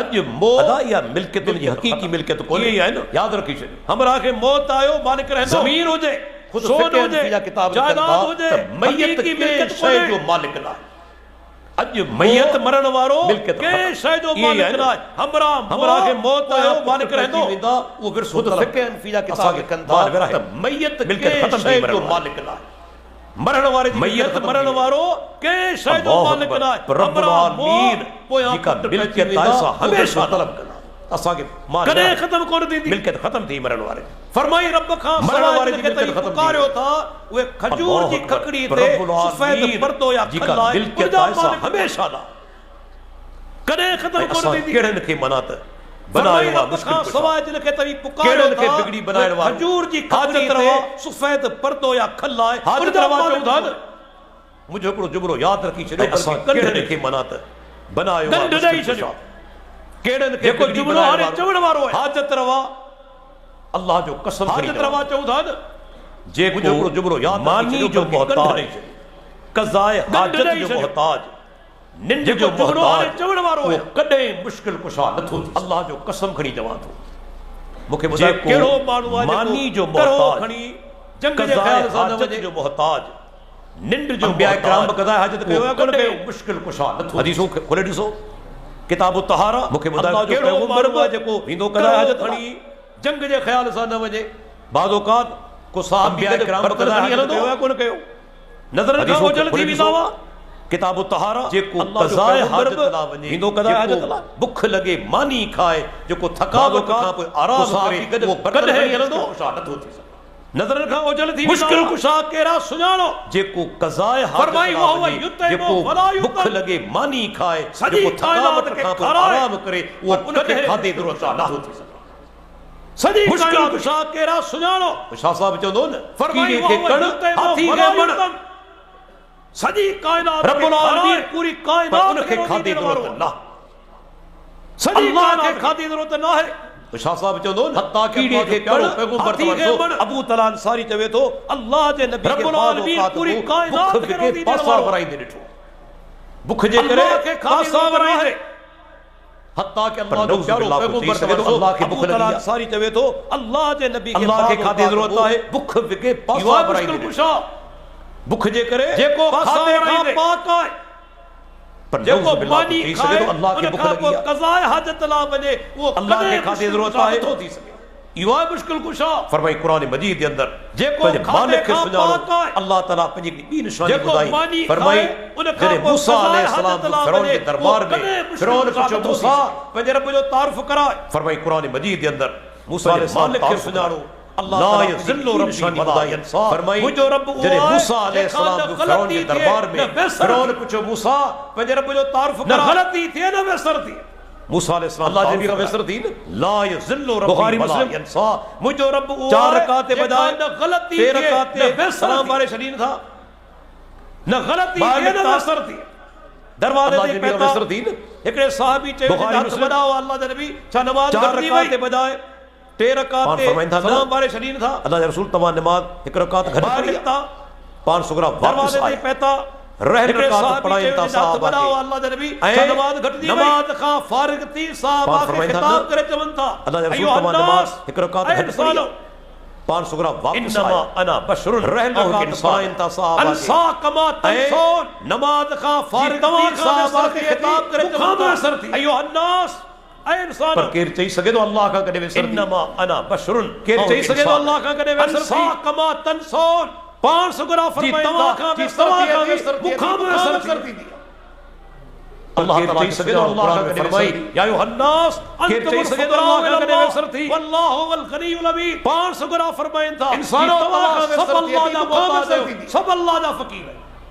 अॼु मौत अदा इहा मिल्कियत उनजी हक़ीक़ी मिल्कियत कोन्हे इहा आहे न यादि रखी छॾियो हमरा खे मौत आयो मालिक रहंदो ज़मीन हुजे खुद सोन हुजे किताब जायदाद हुजे मैयत हक़ीक़ी मिल्कियत शइ कोन्हे जो मालिक न आहे अॼु मैयत मरण वारो मिल्कियत के शइ जो मालिक न आहे हमरा खे मौत आयो मालिक रहंदो वेंदा उहो विरसो खुद फिक़ह हनफी जा किताब कनि था त मैयत मिल्कियत ख़त्म थी जो मालिक न आहे मरण वारे मैयत मरण वारो के शइ जो मालिक न आहे रब्बुल आलमीन जेका मिल्कियत आहे सा हमेशा तलब कंदा असांखे कॾहिं ख़त्म कोन थींदी मिल्कियत ख़त्म थी मरण वारे फरमाई रब खां मरण वारे जी मिल्कियत ख़त्म पुकारियो था उहे खजूर जी ककड़ी ते सफेद पर्दो या जेका खला मिल्कियत आहे सा हमेशा ला कॾहिं ख़त्म कोन थींदी कहिड़नि खे मना त बनायो आहे मुश्किल सवाइ जिन खे तवी पुकारियो खे बिगड़ी बनाइण वारो खजूर जी ककड़ी ते सफेद पर्दो या खला हाजत रवा चऊं था न मुंहिंजो हिकिड़ो जुमलो यादि रखी छॾियो असां कहिड़नि खे मना त बनायो आहे ॾेई छॾियो कहिड़नि खे जेको जुमलो हाणे चवण वारो आहे हाजत रवा अल्लाह जो कसम हाजत रवा चऊं था न जेको हिकिड़ो जुमलो यादि मानी जो मोहताज कज़ाए हाजत जो मोहताज निंड जो मोहताज चवण वारो आहे कॾहिं मुश्किल कुशा नथो थिए अल्लाह जो कसम खणी चवां थो मूंखे ॿुधाए कहिड़ो माण्हू आहे मानी जो मोहताज खणी जंग जे ख़्याल सां न वञे जो मोहताज निंड जो अंबिया किराम कदा हाजत कयो आहे कोन कयो मुश्किल कुशा नथो हदीसूं खोले ॾिसो किताब तहारा मूंखे ॿुधायो कहिड़ो माण्हू आहे जेको वेंदो कदा हाजत खणी जंग जे ख़्याल सां न वञे बाज़ औक़ात को साहब अंबिया किराम कदा हाजत कयो आहे कोन कयो नज़र खां ओझल थी वेंदा हुआ किताब तहारा जेको कज़ाए हाजत ला वञे वेंदो कदा हाजत ला बुख लगे मानी खाए जेको थकावट खां पोइ आराम करे वो कॾहिं हलंदो कुशा नथो थी सघे नज़र खां ओझल थी मुश्किल कुशा केरा सुञाणो जेको कज़ाए फरमाई हाजत हुआ जेको बुख लगे मानी खाए जेको थकावट खां पोइ आराम करे वो कॾहिं खाधे दुरुस्ता नथो थी सघे सॼी मुश्किल कुशा केरा सुञाणो शाह साहब चवंदो न फरमाई कीड़े खे कण हाथी खे वण सॼी कायनात रब्बुल आलमीन पूरी कायनात उनखे खाधे ज़रूरत न सॼी कायनात खाधे ज़रूरत न आहे शाह साहब चवंदो न हत्ता कीड़े खे कण पैगंबर तवसो अबू तला अंसारी चवे थो अल्लाह जे नबी रब्बुल आलमीन पूरी कायनात खे रोटी पासा वराईंदे ॾिठो बुख जे करे खे पासा वराईंदे हत्ता के अल्लाह जो प्यारो पैगंबर तवसो अल्लाह खे बुख लगी अंसारी चवे थो अल्लाह जे नबी खे अल्लाह खे खाधे ज़रूरत आहे बुख विके पासा वराईंदे ॾिठो बुख जे करे जेको खाधे खां पाक आहे पर जेको मानी खाए अल्लाह खे बुख लगी आहे कज़ाए हाजत ला वञे वो अल्लाह खे खाधे ज़रूरत आहे नथो थी सघे इहो आहे मुश्किल कुशा फरमाई कुरान मजीद के अंदर जेको मालिक खे खां सुञाणो पाक आहे अल्लाह ताला पंहिंजी ॿी निशानी जेको ॿुधाई मानी फरमाई उन खां जॾहिं पोइ मूसा कज़ाए अलैहिस्सलाम हाजत ला फिरौन वञे, जे दरबार वो में कॾहिं मुश्किल फिरौन कुशा पुछियो नथो थी मूसा पंहिंजे रब जो तारीफ़ कराए फरमाई कुरान मजीद के अंदर मूसा मालिक मालिक खे सुञाणो अल्लाह ला ताला यज़िल्लु ज़िल्लु रब्बी रब्बी वला वला यंसा फरमाई मुंहिंजो रब उहो जॾहिं आहे मूसा अलैहिस्सलाम जेका जो फिरौन जे दरबार में न बेसर फिरौन पुछियो मूसा पंहिंजे रब जो तारीफ़ न कराए ग़लती थिए न बेसर थिए मूसा अलैहिस्सलाम अल्लाह तारीफ़ जी कराए। बेसर थी न ला यज़िल्लु बुखारी रब्बी वला मुस्लिम यंसा मुंहिंजो रब उहो चार आहे रकात जेका बजाए न ग़लती टे थिए, रकात न बेसर सलाम थी। वारे छॾीनि था न ग़लती ॿाहिरि थिए न निकिता। बेसर थिए दरवाज़े अल्लाह ते जी पहुता बेसर थी न हिकिड़े साहबी चयो बुखारी हथ मुस्लिम। वॾाओ अल्लाह जे नबी छा नमाज़ चार घटिजी रकात वई बजाए टे रकात पाण फरमाईंदा न सलाम वारे छॾीनि था अल्लाह जे रसूल तव्हां नमाज हिकु रकात घटि ॿाहिरि पढ़ी निकिता पाण सुगरा वापस दरवाज़े ते आया पहुता रहन हिकिड़े रकात साहबी पढ़ाइनि चयो था हथ साहबा वॾाओ खे। अल्लाह जे नबी ऐं छा नमाज़ घटिजी वई नमाज़ खां फारिग थी साहबा पाण खे फरमाईंदा खिताब न करे चवनि था अल्लाह जे रसूल अयो तव्हां नमाज हिकु रकात ऐं घटि पढ़ी इंसानो पाण सुगरा वापस इन्नमा आया अना बशरुन रहन ऐं रकात इंसान पढ़ाइनि था साहबा खे। अंसा कमा तंसोन नमाज खां फारिग तव्हां थी खां साहबा बेसर खे थी, खिताब करे मूंखां चवनि बेसर था थी। अयो अन्नास ऐं इंसानो पर केरु चई सघे थो अल्लाह खां कॾहिं वेसर थी? इन्नमा अना बशरुन केरु चई सघे थो अल्लाह खां कॾहिं वेसर थी कमा तंसोन पाण सुगरा फरमाईंदा तव्हां खां जी बेसर तव्हां थिए खां थी, वेसर थी मूंखां बि मूंखां वेसर वेसर थी। थी अल्लाह ताला चई सघे थो अल्लाह खां कॾहिं फरमाई वेसर थी? या अय्युहा अन्नास केरु चई सघे थो अल्लाह खां कॾहिं वेसर थी? वल्लाहु वल गनीयुल हमीद पाण सुगरा फरमाइनि था इंसानो तव्हां तव्हां खां सब वेसर थिए अल्लाह थी, जा मूंखां मोहताज वेसर आहियो, थी। सब अल्लाह जा फ़कीर आहियो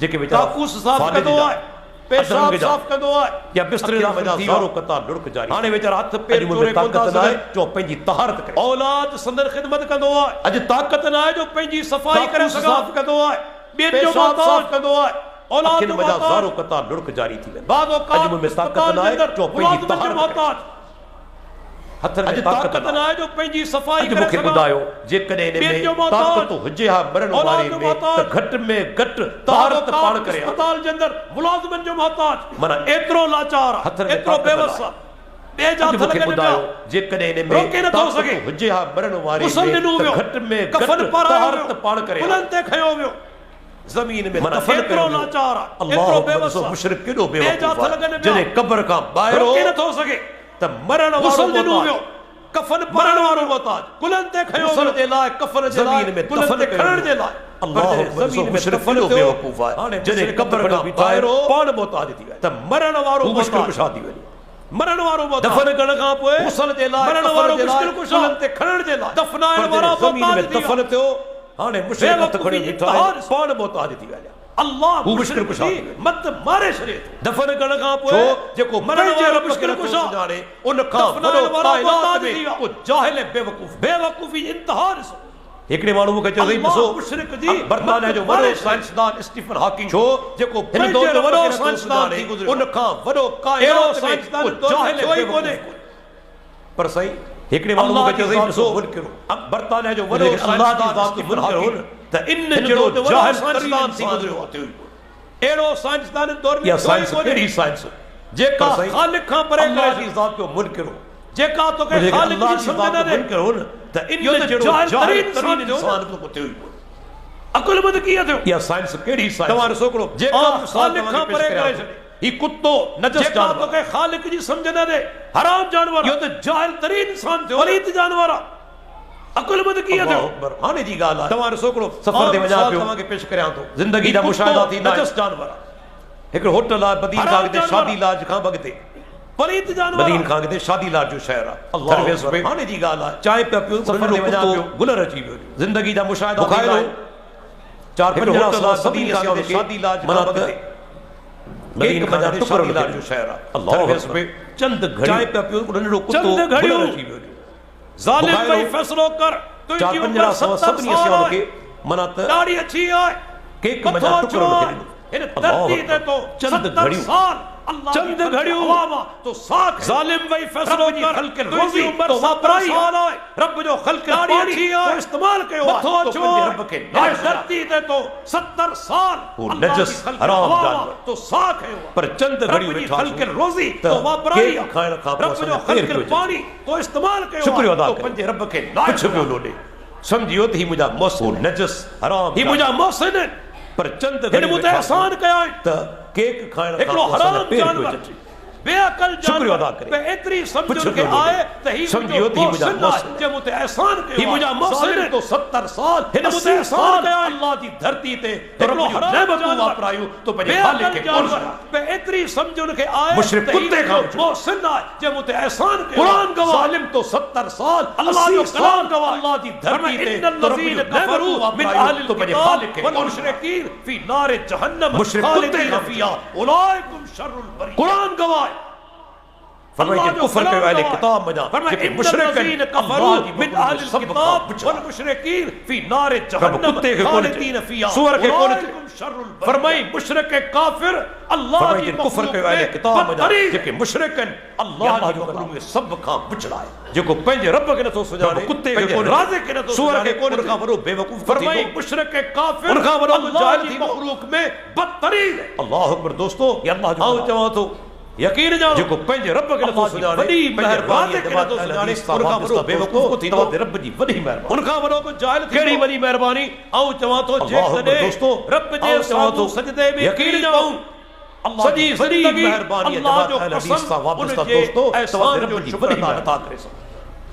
जेके बेचारा काकूस साहब कदों आए पेशाब साफ कंदो आहे या बिस्तरे दा मजा सारो कता लुड़क जारी हाणे वीचारा हथ पेर चोरे कोंदा नाहे जो पंहिंजी तहारत करे औलाद संदर खिदमत कंदो आहे अज ताकत न आहे जो पंहिंजी सफाई करे साफ कंदो आहे ॿियनि जो साफ कंदो आहे औलाद जो मजा सारो कता लुड़क जारी थी वेंदो बादो अज में ताकत न आहे जो पंहिंजी तहारत हथ में ताकत न आहे जो पंहिंजी सफाई करे मूंखे ॿुधायो जेकॾहिं इन में ताकत हुजे हा मरण वारे में त घटि में घटि तहारत पाण करे अस्पताल जे अंदर मुलाज़िमनि जो मोहताज माना एतिरो लाचार एतिरो बेवस बे जा हथ लगे ॿुधायो जेकॾहिं इन में रोके नथो सघे हुजे हा मरण वारे में त घटि में घटि तहारत पाण करे बुलंद ते खयो वियो ज़मीन में दफन एतिरो लाचार एतिरो बेवस मुशरिक केॾो बेवकूफ़ जॾहिं क़ब्र खां ॿाहिरि रोके नथो सघे त मरण वारो वियो कफन मरण वारो मोहताज कुलन ते खयो जे लाइ कफन ज़मीन में दफन खणण जे लाइ अल्लाह ज़मीन में दफन बेवकूफ़ आहे हाणे जॾहिं क़ब्र खां ॿाहिरि पाण मोहताज थी वञे त मरण वारो मुश्किल कुशा थी वञे मरण वारो दफन करण खां पोइ गुसल जे लाइ मरण वारो मुश्किल कुशा कुलन ते खणण जे लाइ दफनाइण वारो ज़मीन में दफन थियो हाणे मुश्किल हथ खणी बीठा पाण मोहताज थी वञे अल्लाह हू मुश्किल कुशा मत मारे छॾे दफन करण खां पोइ जेको मरण वारो मुश्किल कुशा जाने उन खां वॾो काइनात में को जाहिल बेवकूफ़ी इंतहा ॾिसो हिकिड़े माण्हू मूंखे चयो ॾिसो मुशरिक जी बर्तानिया जो वॾो साइंसदान स्टीफन हॉकिंग छो जेको हिन दौर जो वॾो साइंसदान थी गुज़रियो उन खां वॾो काइनात में को जाहिल कोन्हे पर सही हिकिड़े माण्हू मूंखे चयो ॾिसो बर्तानिया जो वॾो साइंसदान स्टीफन हॉकिंग त इन जहिड़ो जाहिल साइंसदान थी गुज़रियो एड़ो साइंसदान दौर में या साइंस केड़ी साइंस जेका खालिक खां परे अल्लाह जी ज़ात जो मुनकिर हो जेका तो के खालिक जी समझ न दे मुनकिर हो न त इन जहिड़ो जाहिल तरीन इंसान तो थियो अकुलमंद किया थियो या साइंस केड़ी साइंस तवारो छोकरो जेका खालिक खां परे करे छे ही कुत्तो नजस जानवर तो के खालिक जी समझ न दे हराम जानवर यो तो जाहिल तरीन इंसान थियो पलीत जानवर अकुलमंद किया थियो हाणे जी ॻाल्हि आहे तवारो छोकरो सफ़र ते वञा पियो तव्हांखे पेश करियां थो ज़िंदगी जा मुशाहिदा थी नजस जानवर हिकिड़ो होटल आहे बदीन खां अॻिते शादी लाज खां अॻिते पलीत जानवर बदीन खां अॻिते शादी लाज जो शहर आहे सर्विस पे हाणे जी ॻाल्हि आहे चांहि पिया पियो सफ़र ते वञा पियो गुलर अची वियो ज़िंदगी जा मुशाहिदा बुखारो चार पंज होटल आहे बदीन खां अॻिते शादी लाज खां अॻिते बदीन खां अॻिते शादी लाज जो शहर आहे सर्विस पे चंद घड़ी चांहि पिया पियो नंढड़ो कुत्तो गुलर अची वियो ज़ालिम भाई फैसलो कर तुझी उम्र 70 साल के मना त दाढ़ी अच्छी है केक मजा टुकड़ो इन धरती ते तो चंद घड़ियों साल अल्लाह चंद घड़ियों तो साख जालिम भाई फैसलो कर तुझी रोजी तो वापराई साल है रब जो खल्क दाढ़ी अच्छी है तो इस्तेमाल कयो तो रब के धरती ते तो 70 साल वो नजस हराम जानवर तो साख है पर चंद घड़ियों में खल्क रोजी तो वापराई रब जो खल्क पानी तो इस्तेमाल कयो शुक्रिया अदा तो पंजे रब के कुछ भी लोडे समझियो त ही मुजा मोहसिन नजस हराम ही मुजा मोहसिन पर चंद घड़ी मुते एहसान कया त केक खाइण हिकड़ो हराम जानवर बेअकल शुक्रिया अदा करे पे एतरी समझ के आए त ही समझियो त ही मुजा मोहसिन जे मुते एहसान कयो ही मुजा मोहसिन तो 70 साल हिन मुते एहसान कया अल्लाह जी धरती ते हिकड़ो हराम जानवर वापरायो तो पंजे खालिक के कोन पे एतरी समझ उनके आए मुशरिक कुत्ते खां मोहसिन जे मुते एहसान कयो कुरान गवाह जालिम तो 70 साल अल्लाह जो कलाम गवाह अल्लाह जी धरती ते तलजील कफरू मिन अहल तो पंजे खालिक के मुशरिकीन फी नार जहन्नम मुशरिक कुत्ते खफिया उलाइकुम शर्रुल बरी कुरान गवाह फरमाया कि कुफर के वाले किताब मजा कि मुशरिकीन कफरू मिन अहल किताब वल मुशरिकीन फी नार जहन्नम कुत्ते के कोन फिया सूअर के कोन फरमाई मुशरिक के काफिर अल्लाह की कुफर के वाले किताब मजा कि मुशरिकन अल्लाह जो मखलूक सब खां बुचड़ा है जेको पंहिंजे रब के नथो सुञाणे कुत्ते के कोन राज़े के नथो सूअर के कोन खां वॾो बेवकूफ फरमाई मुशरिक के काफिर उन खां वॾो जाहिल थी मखलूक में बदतरीन है अल्लाह अकबर दोस्तों ये अल्लाह जो आओ चवा तो यकीन जानो जेको पंहिंजे रब के नथो सुञाणे वॾी मेहरबानी के नथो सुञाणे उन खां वॾो बेवकूफ को थींदो रब जी वॾी मेहरबानी उन खां वॾो को जाहिल कहिड़ी वॾी मेहरबानी आऊं चवां थो जेकॾहिं दोस्तों रब जे साम्हूं सजदे में यकीन जाओ सजी जिंदगी मेहरबानी अल्लाह जो कसम वाबस्ता दोस्तों एहसान रब जो जी शुक्र वॾी अदा मेहरबानी करे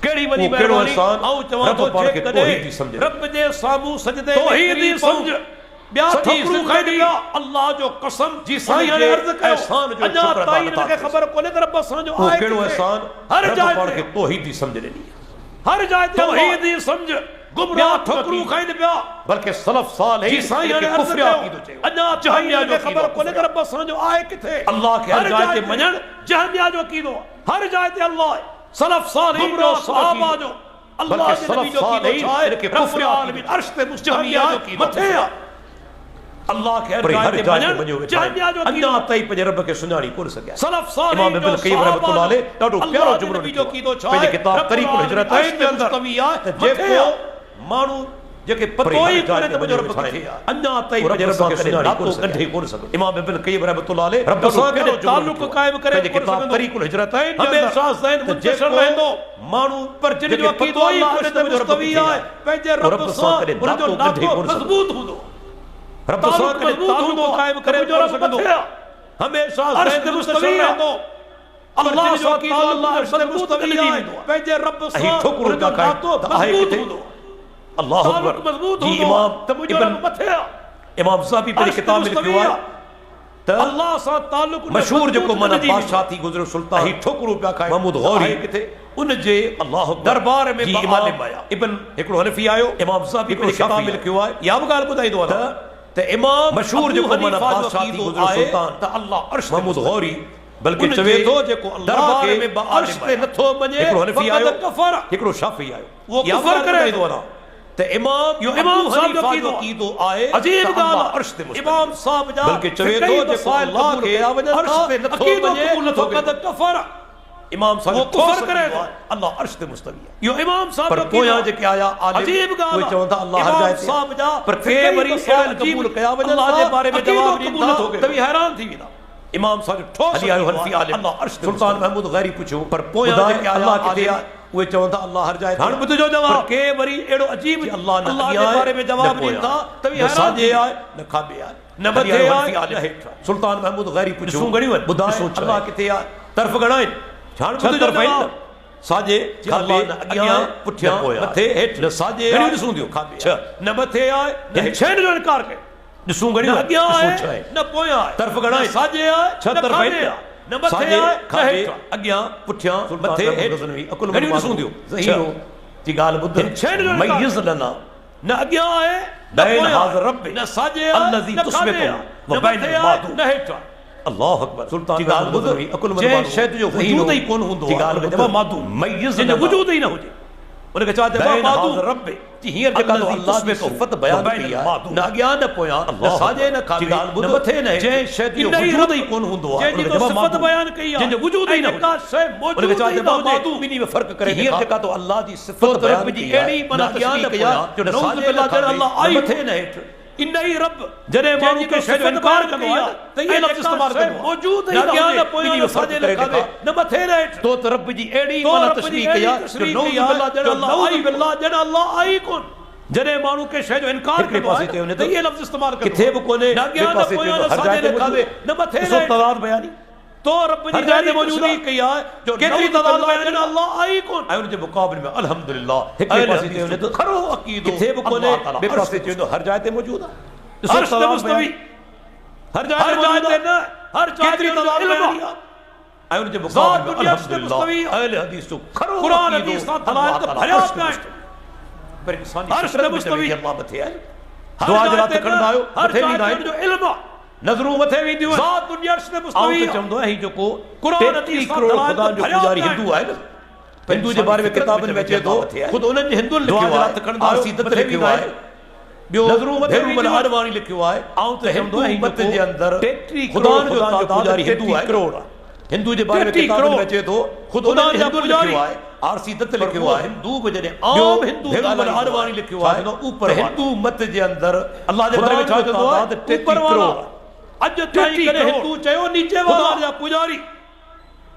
केड़ी वॾी मेहरबानी आऊं चवां थो जेकॾहिं रब जे साम्हूं सजदे तौहीद समझ ॿिया थी ज़िंदगी अल्लाह जो कसम जी साईं ने अर्ज़ कयो एहसान जो शुक्र अदा करे के ख़बर कोने त रब असां जो आहे केड़ो एहसान हर जाइ के तौहीद समझ ॾिनी हर जाइ ते तौहीद समझ गुमराह ठोकरू खाइन पिया बल्कि सलफ सालेह जी साईं ने अर्ज़ कयो अञा जहन्निया जो ख़बर कोने कर रब असां जो आहे किथे अल्लाह खे हर जाइ ते मञण जहन्निया जो कीदो हर जाइ ते अल्लाह सलफ सालेह जो सहाबा जो अल्लाह जे नबी जो कीदो छाए कि रब्बुल आलमीन अर्श ते मुस्तवी आहे मथे आहे अल्लाह के हर जाइ ते मञण जहन्निया जो अञा ताईं पंहिंजे रब खे सुञाणी कोन सघिया सलफ सालेह इमाम इब्न क़य्यिम रहमतुल्लाह अलैह ॾाढो प्यारो जुमलो जो कीदो छाए पंहिंजी किताब तरीक़ुल हिजरतैन जे अंदर मुस्तवी आहे जेको माण्हू जेके पतो ई कोने त मुंहिंजो रब किथे आहे अञा ताईं पंहिंजे रब खे सुञाणी कोन सघिया कोन सघो इमाम इब्न क़य्यिम रहमतुल्लाह अलैह रब सां गॾु ताल्लुक कायम करे पंहिंजी किताब तरीक़ुल हिजरतैन जे हमेशा ज़हन मुंतशिर रहंदो माण्हू पर जिन जो अक़ीदो ई कोने त मुस्तवी आहे पंहिंजे रब सां उनजो नातो मज़बूत हूंदो रब सां गॾु ताल्लुक कायम करे जो रब सघंदो हमेशा ज़हन मुस्तवी रहंदो अल्लाह सां ताल्लुक मज़बूत आहे पंहिंजे रब सां उनजो नातो मज़बूत हूंदो अल्लाह अकबर मजबूत जी हूंदो इमाम त मुंहिंजो रब मथे आहे इमाम ज़हाबी पंहिंजी किताब में लिखियो आहे त अल्लाह सां ताल्लुक मशहूर जेको माना बादशाह थी गुज़रियो सुल्तान ही ठोकरू पिया खाए महमूद गौरी किथे उन जे अल्लाह दरबार में इमाम इब्न हिकिड़ो हनफी आयो इमाम ज़हाबी पंहिंजी किताब में लिखियो आहे या बि ॻाल्हि ॿुधाईंदो आहे त इमाम मशहूर जेको माना बादशाह थी गुज़रियो सुल्तान त अल्लाह अर्श महमूद गौरी बल्कि चवे थो जेको अल्लाह खे अर्श ते नथो मञे हिकिड़ो हनफी आयो कफर हिकिड़ो शाफी आयो वो कफर करे थो त इमाम यो इमाम साहब जो कीदो आहे अजीब ॻाल्हि अर्श ते इमाम साहब जा बल्कि चवे थो जेको अल्लाह खे अर्श ते नथो मञे फ़क़त कफर इमाम साहब वो कुफर करे थो अल्लाह अर्श ते मुस्तवी आहे यो इमाम साहब पर पोयां जेके आया आलिम अजीब ॻाल्हि उहे चवनि था अल्लाह हर जाइ ते साहब जा पर के वरी सवाल कबूल कया वञनि अल्लाह जे बारे में जवाब ॾींदा त बि हैरान थी वेंदा इमाम साहब ठोस हली आयो हनफी आलिम अल्लाह अर्श सुल्तान महमूद गैरी पुछो पर पोयां जेके आया आलिम उहे चवनि था अल्लाह हर जाइ ते हाणे ॿुधजो जवाब के वरी एड़ो अजीब अल्लाह जे बारे में जवाब ॾींदा त बि हैरान साजे आहे न खाबे आहे न मथे आहे सुल्तान महमूद गैरी पुछो ॾिसूं घणियूं आहिनि ॿुधाए अल्लाह किथे आहे तरफ़ घणा आहिनि हाणे छह ॿुधजो तरफ़ आहिनि जवाब साजे खाबे अॻियां पुठियां मथे हेठि न साजे घणियूं ॾिसूं थियूं खाबे छह न मथे आहे न छहनि जो इनकार कयो ॾिसूं न घणियूं अॻियां आहे छह आहे न पोयां आहे तरफ़ घणा आहिनि साजे आहे छह तरफ़ आहिनि न मथे साजे आहे न खाबे हेठि आहे अॻियां पुठियां मथे हेठि अकुल घणियूं ॾिसूं थियूं ज़हीरो जी ॻाल्हि ॿुध छहनि जो इनकार मय्यज़ लना न अॻियां आहे न बैन पोयां हाज़ आहे रब न साजे आहे अल्लज़ी न खाबे तुस्बितु आहे व न बैन मथे आहे मादू न हेठि आहे अल्लाह अकबर सुल्तान जी ॻाल्हि ॿुध अकुल जंहिं शइ जो वजूद ई कोन हूंदो जी ॻाल्हि आहे मादू मय्यज़ जंहिंजो वजूद ई न हुजे उनखे छा चइबो आहे मादू रब जी हींअर जेका तो अल्लाह में तोफ़त बयान कई आहे न अॻियां न पोयां न साजे न खाबे न मथे न जंहिं शइ जो वजूद ई कोन हूंदो आहे जंहिंजी तो सिफ़त बयान कई आहे जंहिंजो वजूद ई न का शइ मौजूद उनखे छा ई न चइबो हुजे मादू ॿिन्ही में फ़र्क़ु करे हींअर जेका तो अल्लाह जी तो सिफ़त बयान रब जी कई आहे अहिड़ी माना न अॻियां न तशरीह कई पोयां आहे जो न नऊज़ साजे बिल्लाह न अल्लाह खाबे आई न मथे न हेठि इन ही रब जॾहिं माण्हू के शइ जो इनकार कंदो आहे त ये लफ़्ज़ इस्तेमाल कंदो आहे मौजूद ई न अॻियां न हुजे पोयां ॿिन्ही में साजे फ़र्क़ु न करे खाबे न मथे न हेठि तो त रब जी अहिड़ी तो माना रब जी तशरीह अहिड़ी कई आहे तशरीह जो कई आहे नऊज़ जो बिल्लाह नऊज़ बिल्लाह ॼण अल्लाह आई कोन जॾहिं माण्हू के शइ जो इनकार हिकिड़े कंदो पासे आहे चयो वञे त ये लफ़्ज़ इस्तेमाल कंदो किथे बि कोन्हे न अॻियां न पोयां न साजे न खाबे न मथे न हेठि तदाद बयानी तो रब जी अहिड़ी तशरीह कई आहे जो केतिरी तदाद में ॼण अल्लाह आई कोन ऐं उन जे मुक़ाबले में अल्हम्दुलिल्लाह हिकिड़े पासे चयो वञे त खरो अक़ीदो किथे बि कोन्हे ॿिए पासे चयो वञे हर जाइ ते मौजूद आहे अर्श ते मुस्तवी हर जाइ ते न हर जाइ ते तदाद बयानी आहे ऐं उन जे मुक़ाबले में अल्हम्दुलिल्लाह अहले हदीस जो खरो कुरान हदीस सां दलाइल त भरिया पिया आहिनि पर इंसानी अर्श ते मुस्तवी अल्लाह मथे आहे दुआ जे रात खणंदा आहियो मथे ॾींदा आहिनि जो इल्म आहे नज़रूं मथे वेंदियूं आहिनि ज़ात दुनिया अर्श ते आऊं मुस्तवी त चवंदो आहियां जेको कुरान 33 करोड़ ख़ुदा जो पुजारी हिंदू आहे न हिंदू जे बारे में किताबनि में अचे थो ख़ुदि उन्हनि जे हिंदुनि लिखियो आहे रात खणंदा आहियो सीदत लिखियो आहे ॿियो नज़रूं मथे आडवाणी लिखियो आहे आऊं त चवंदो आहियां उम्मत जे अंदरि ख़ुदा जो पुजारी हिंदू आहे करोड़ आहे हिंदू जे बारे में किताबनि में अचे थो ख़ुदि उन्हनि जे हिंदुनि लिखियो आहे आरसी दत्त लिखियो आहे हिंदू बि जॾहिं आम हिंदू आडवाणी लिखियो आहे ऊपर हिंदू मत जे अंदरि अल्लाह जे बारे में छा चवंदो आहे 33 करोड़ अॼु ताईं कॾहिं हिंदू चयो नीचे वाला जा पुजारी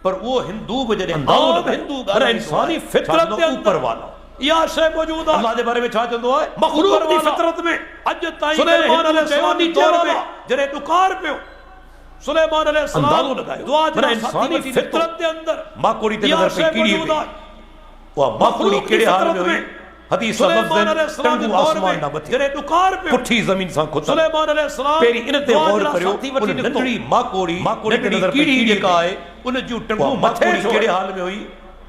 पर वो हिंदू बि जॾहिं आम हिंदू पर इंसानी फितरत जे ऊपर वाला इहा शइ मौजूद आहे अल्लाह जे बारे में छा चवंदो आहे मखलूक जी फितरत में अॼु ताईं सुलेमान अलैहिस्सलाम नीचे में जॾहिं ॾुकार पियो सुलेमान अलैहिस्सलाम दुआ जे इंसानी फितरत जे अंदर माकोड़ी ते नज़र पे कीड़ी हुई वो माकोड़ी कहिड़े हाल में हुई हदीस सुलेमान अलैहिस्सलाम जे दौर में जॾहिं ॾुकार पियो पुठी ज़मीन सां खुद सुलेमान अलैहिस्सलाम पहिरीं इन ते गौर करियो उन नंढड़ी माकोड़ी ते नज़र पे कीड़ी जेका आहे उन जूं टंगूं माकोड़ी कहिड़े हाल में हुई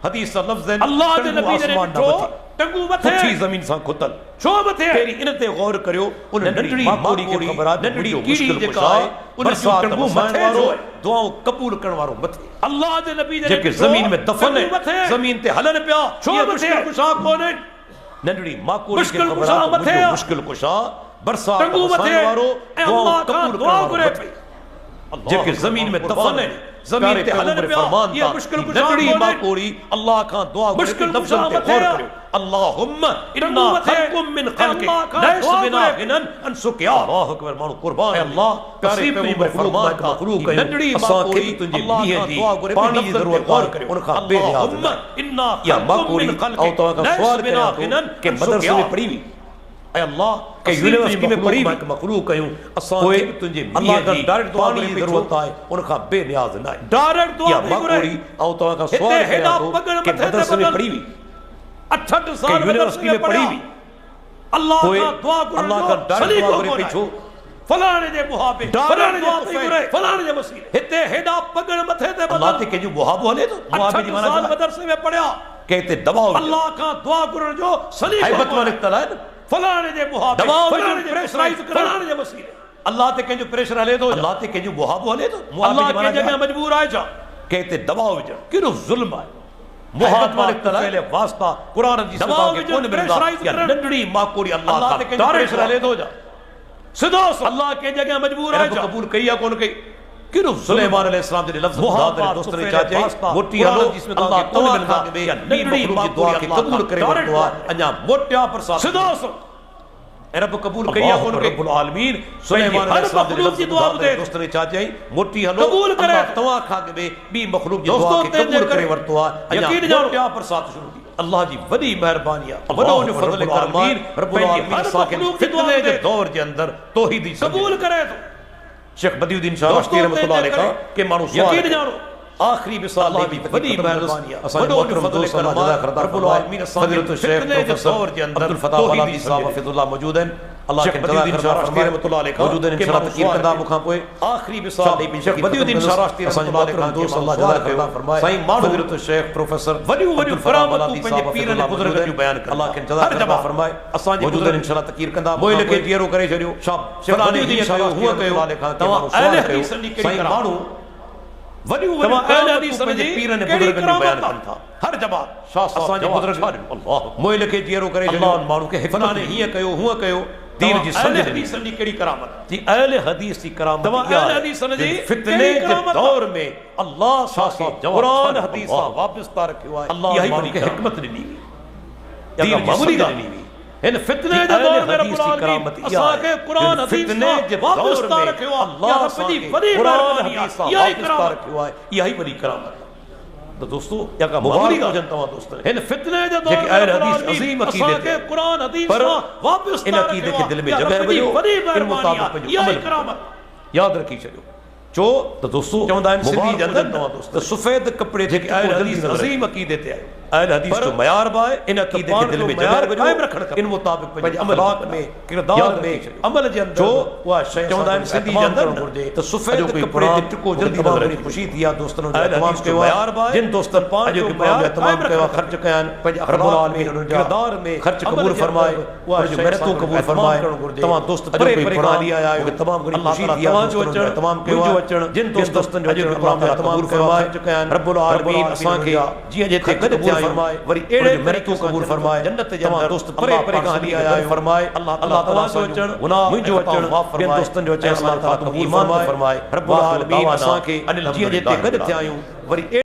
हदीस सा लफ्ज़ है अल्लाह दे टंगू नबी ने आसमान ना जो मथे टंगू मथे पुठी ज़मीन सां खुतल छो मथे तेरी इन ते गौर करियो उन नंढड़ी माकोड़ी खे ख़बर आहे नंढड़ी मुश्किल कीड़ी कुशा जेका आहे उन उन जो टंगू टंगू मथे वारो जो आहे दुआऊं क़बूल करण वारो मथे अल्लाह दे नबी ने जेके ज़मीन में दफन है ज़मीन ते हलन पिया छो ये मथे मुश्किल कुशा कोने नंढड़ी माकोड़ी खे मुश्किल ख़बर कुशा आहे मथे मुंहिंजो आहे। मुश्किल कुशा बरसात टंगू मथे वारो ऐं दुआऊं अल्लाह खां क़बूल दुआ करण घुरे वारो पई मथे जेके ज़मीन में दफन है ज़मीन ते हलन पिया ये मुश्किल कुशा नंढड़ी कोने माकोड़ी अल्लाह खां दुआ घुरे मुश्किल पई लफ्ज़न ते कुशा गौर मथे करियो अल्लाहुम्मा इन्ना मथे खल्कुम मिन खल्किक अल्लाह खां लैस दुआ बिना घुरे गिनन अन सुकिया अल्लाह अकबर माण्हू कुर्बान अल्लाह प्यारे पैगंबर फरमान था मखलूक नंढड़ी असां खे माकोड़ी बि तुंहिंजे अल्लाह मींहं खां जी दुआ घुरे पाणी जी लफ्ज़न ते ज़रूरत गौर कोन करियो उन खां बेनियाज़ अल्लाहुम्मा इन्ना या खल्कुम माकोड़ी मिन खल्किक ऐं तव्हां खां लैस सवाल बिना करियां थो गिनन कि अन मदरसे सुकिया। में पढ़ी हुई ऐं अल्लाह के असीं यूनिवर्सिटी में तुंहिंजी पढ़ी मखलूक हुई मखलूक कयूं असां पोइ खे बि तुंहिंजे अल्लाह मींहं खां जी डायरेक्ट दुआ पाणी घुरे जी पई ज़रूरत आहे उन खां बेनियाज़ न आहे डायरेक्ट दुआ या पई घुरे माकोड़ी ऐं तव्हां खां हिते सवाल हेॾा करियां थो पगड़ कि मथे ते मदरसे में बदल। पढ़ी हुई 68 साल के यूनिवर्सिटी में पढ़ी हुई अल्लाह पोइ का दुआ घुरण अल्लाह जो खां डायरेक्ट सलीक़ो दुआ घुरे पई कोन्हे। छो फलाणे जे मुहाबे फलाणे जे तुफ़ैल फलाणे जे वसीले हिते हेॾा पगड़ मथे ते अल्लाह बदल ते कंहिंजो मुहाबो हले थो मुहाबे जी 68 माना साल छा आहे? मदरसे में पढ़िया के हिते दबाव अल्लाह का दुआ घुरण जो सलीक़ो हैबत कोन्हे। वाले तला है न फलाणे जे मुहाबे दबाव फलाणे जे प्रेशराइज तुफ़ैल, करण फलाणे जे वसीले अल्लाह ते कंहिंजो प्रेशर हले थो अल्लाह ते कंहिंजो मुहाबो हले थो अल्लाह के जगह मजबूर आहे छा के हिते दबाव विझण कहिड़ो ज़ुल्म आहे मुहाबत वाले तला है वास्ता कुरान जी दबाव के विझण, कोन मिलंदा प्रेशराइज या करण। नंढड़ी माकोड़ी अल्लाह अल्लाह का ते कंहिंजो डायरेक्ट प्रेशर हले थो जा सिधो अल्लाह के जगह मजबूर आहे रब छा कबूल कई या कोन कई कहिड़ो सुलेमान अलैहिस्सलाम जे लफ्ज़ मुहाबत, खुदा दे दोस्त ने तुफ़ैल, छा चई वास्ता, मोटी कुरान हलो जिसमें अल्लाह तव्हांखे कोन कोन मिलंदा मिलंदा या नंढड़ी नंढड़ी मखलूक जी दुआ खे अल्लाह क़बूल करे डायरेक्ट वठो आहे अञा मोटिया प्रसाद सिधो ऐं रब कबूल कई या कोन कई रब्बुल आलमीन सुलेमान हर अलैहिस्सलाम जे मखलूक जी लफ्ज़ दुआ खुदा दे ॿुधे। दोस्त ने छा चई मोटी हलो कबूल करे अल्लाह तव्हां खां अॻु ॿी मखलूक जी दोस्तो दुआ खे तंहिंजे क़बूल करे करे वरितो आहे अञा यकीन ॼाणो। मोटिया प्रसाद शुरू थी अल्लाह जी वॾी महिरबानी आहे अल्लाह वॾो फज़ल रब्बुल करम आहे आलमीन रब्बुल पंहिंजी आलमीन हर असांखे मखलूक जी दुआ फितने जे ॿुधे। दौर जे अंदरि तौहीदी कबूल करे तो शेख बदियुद्दीन शाह राष्ट्रीय रहमतुल्लाह अलैह खां के माण्हू सवाल यकीन कयो। ॼाणो आखिरी मिसाल अल्लाह जी जी वॾी महिरबानी आहे असांजे मोहतरम दोस्त अल्लाह जज़ा करदा रब्बुल आलमीन असांखे फज़ीलत शेख फितने जे प्रोफेसर दौर जे अंदरि अब्दुल फताह तौहीदी बलादी साहब समझे। हफ़िज़ुल्लाह मौजूद आहिनि अल्लाह शेख खे जज़ा बदियुद्दीन करदा शाह राष्ट्रीय रहमतुल्लाह अलैह खां मौजूद आहिनि के माण्हू इंशाअल्लाह तक़रीर कंदा तक़रीर मूंखां पोइ आखिरी मिसाल ॾेई शेख बदियुद्दीन शाह राष्ट्रीय असांजे रहमतुल्लाह मोहतरम अलैह दोस्त खां अल्लाह जज़ा करदा फरमाए साईं माण्हू फज़ीलत शेख प्रोफेसर वॾियूं अब्दुल फताह करामतूं बलादी पंहिंजे साहब पीरनि हफ़िज़ुल्लाह बुज़ुर्गनि मौजूद जूं बयान आहिनि कंदा। अल्लाह खे जज़ा हर करदा जमात फरमाए असांजे मौजूद मौजूद आहिनि। इंशाअल्लाह तक़रीर कंदा मोइल खे जीअरो करे छॾियो फलाणे फलाणे हीअं हीअं कयो, कयो हूअं हूअं कयो। कयो तव्हां तव्हां अहले सवाल हदीस कयो जी कहिड़ी साईं करामत? माण्हू वॾियूं तव्हां वॾियूं अहले करामतूं हदीस पंहिंजे जी पीरनि कहिड़ी बुज़ुर्गनि जो बयान करामत कनि था हर जमात असांजे बुज़ुर्ग अल्लाह मोइल खे जीअरो करे अल्लाह छॾियो माण्हू खे फलाणे हीअं कयो हूअं कयो दीन जी अहले समझ हदीस जी कहिड़ी करामत जी अहले हदीस जी करामत तव्हां इहा अहले आहे हदीस जी कि फितने कहिड़ी जे करामत दौर में अल्लाह सां क़ुरान हदीस सां अल्लाह। वाबस्ता रखियो आहे अल्लाह इहा ई माण्हू वॾी खे करामत हिकमत ॾिनी दीन या जी मामूली समझ ॻाल्हि ॾिनी हिन फितने जे अहले दौर में हदीस रब्बुल जी आलमीन करामत इहा असांखे आहे कुरान कि हदीस फितने जे सां दौर वाबस्ता में रखियो आहे अल्लाह या असांखे पंहिंजी वॾी कुरान महिरबानी हदीस सां आहे इहा ई वाबस्ता करामत रखियो आहे इहा ई वॾी करामत तो दोस्तों या का मुबारक मामूली हुजनि ॻाल्हि तव्हां दोस्त हिन फितने जे दौर जेके में अहले रब्बुल हदीस आलमीन अज़ीम अक़ीदे असांखे ते कुरान हदीस पर सां वाबस्ता इन अक़ीदे खे दिलि में रखियो आहे। जॻहि या पंहिंजी मिलियो वॾी इन महिरबानी मुताबिक़ आहे पंहिंजो इहा ई अमल करामत यादि रखी छॾियो छो त दोस्तों चवंदा आहिनि सिंधी मुबारक जे हुजनि अंदरि तव्हां दोस्त त सफ़ेद कपिड़े जेके अहले हदीस अज़ीम अक़ीदे ते आहे अहले हदीस जो मयार बि आहे इन अक़ीदे खे दिलि में जॻहि कायम रखणु खपे। इन मुताबिक़ पंहिंजे अमल अमलाक में किरदार में अमल जे अंदरि जो उहा शइ चवंदा आहिनि सिंधी जे अंदरि न। घुरिजे त सफ़ेद अॼु कोई कपिड़े ते पुराण टिको जल्दी तमामु नज़र घणी ख़ुशी थी आहे दोस्तनि जो अहले तमामु हदीस जो कयो मयार बि आहे आहे। जिन दोस्तनि पाण अॼु जो के मयार तमामु कायम कयो आहे रखणु ख़र्च कया आहिनि पंहिंजे रब्बुल अख़लाक़ आलमीन में, उन्हनि जा किरदार में, ख़र्च अमल क़बूल जे फरमाए अंदरि उहा उन जो शइ महनतूं असांखे क़बूल इस्तेमालु फरमाए करणु घुरिजे। तव्हां दोस्त अॼु परे कोई परे पुराण खां हली आया आहियो मूंखे तमामु घणी अल्लाह ख़ुशी ताला थी आहे तव्हांजो दोस्तनि जो अचणु, तमामु कयो मुंहिंजो आहे अचणु, जिन दोस्तनि जो अॼु अचणु अल्लाह ताला तमामु क़बूल फरमाए फरमाए चुका आहिनि। रब्बुल आलमीन असांखे जीअं जे ख़त क़बूल थिया आहियूं, फरमाए वरी अहिड़े अहिड़े महनतूं तरीक़े क़बूल सां फरमाए जन्नत जे तव्हां अंदरि दोस्त परे अल्लाह परे पाक खां हली खे आया आहियो फरमाए अल्लाह अल्लाह ताला तव्हांजो असांजो अचणु, गुनाह मुंहिंजो अचणु, माफ़ ॿियनि फरमाए दोस्तनि जो अचणु अल्लाह अल्लाह ताला ताला क़बूल ईमान फरमाए फरमाए। रब्बुल आलमीन दावाना असांखे अनिल जीअं जेते हम्दुलिल्लाह गॾु थिया आहियूं वरी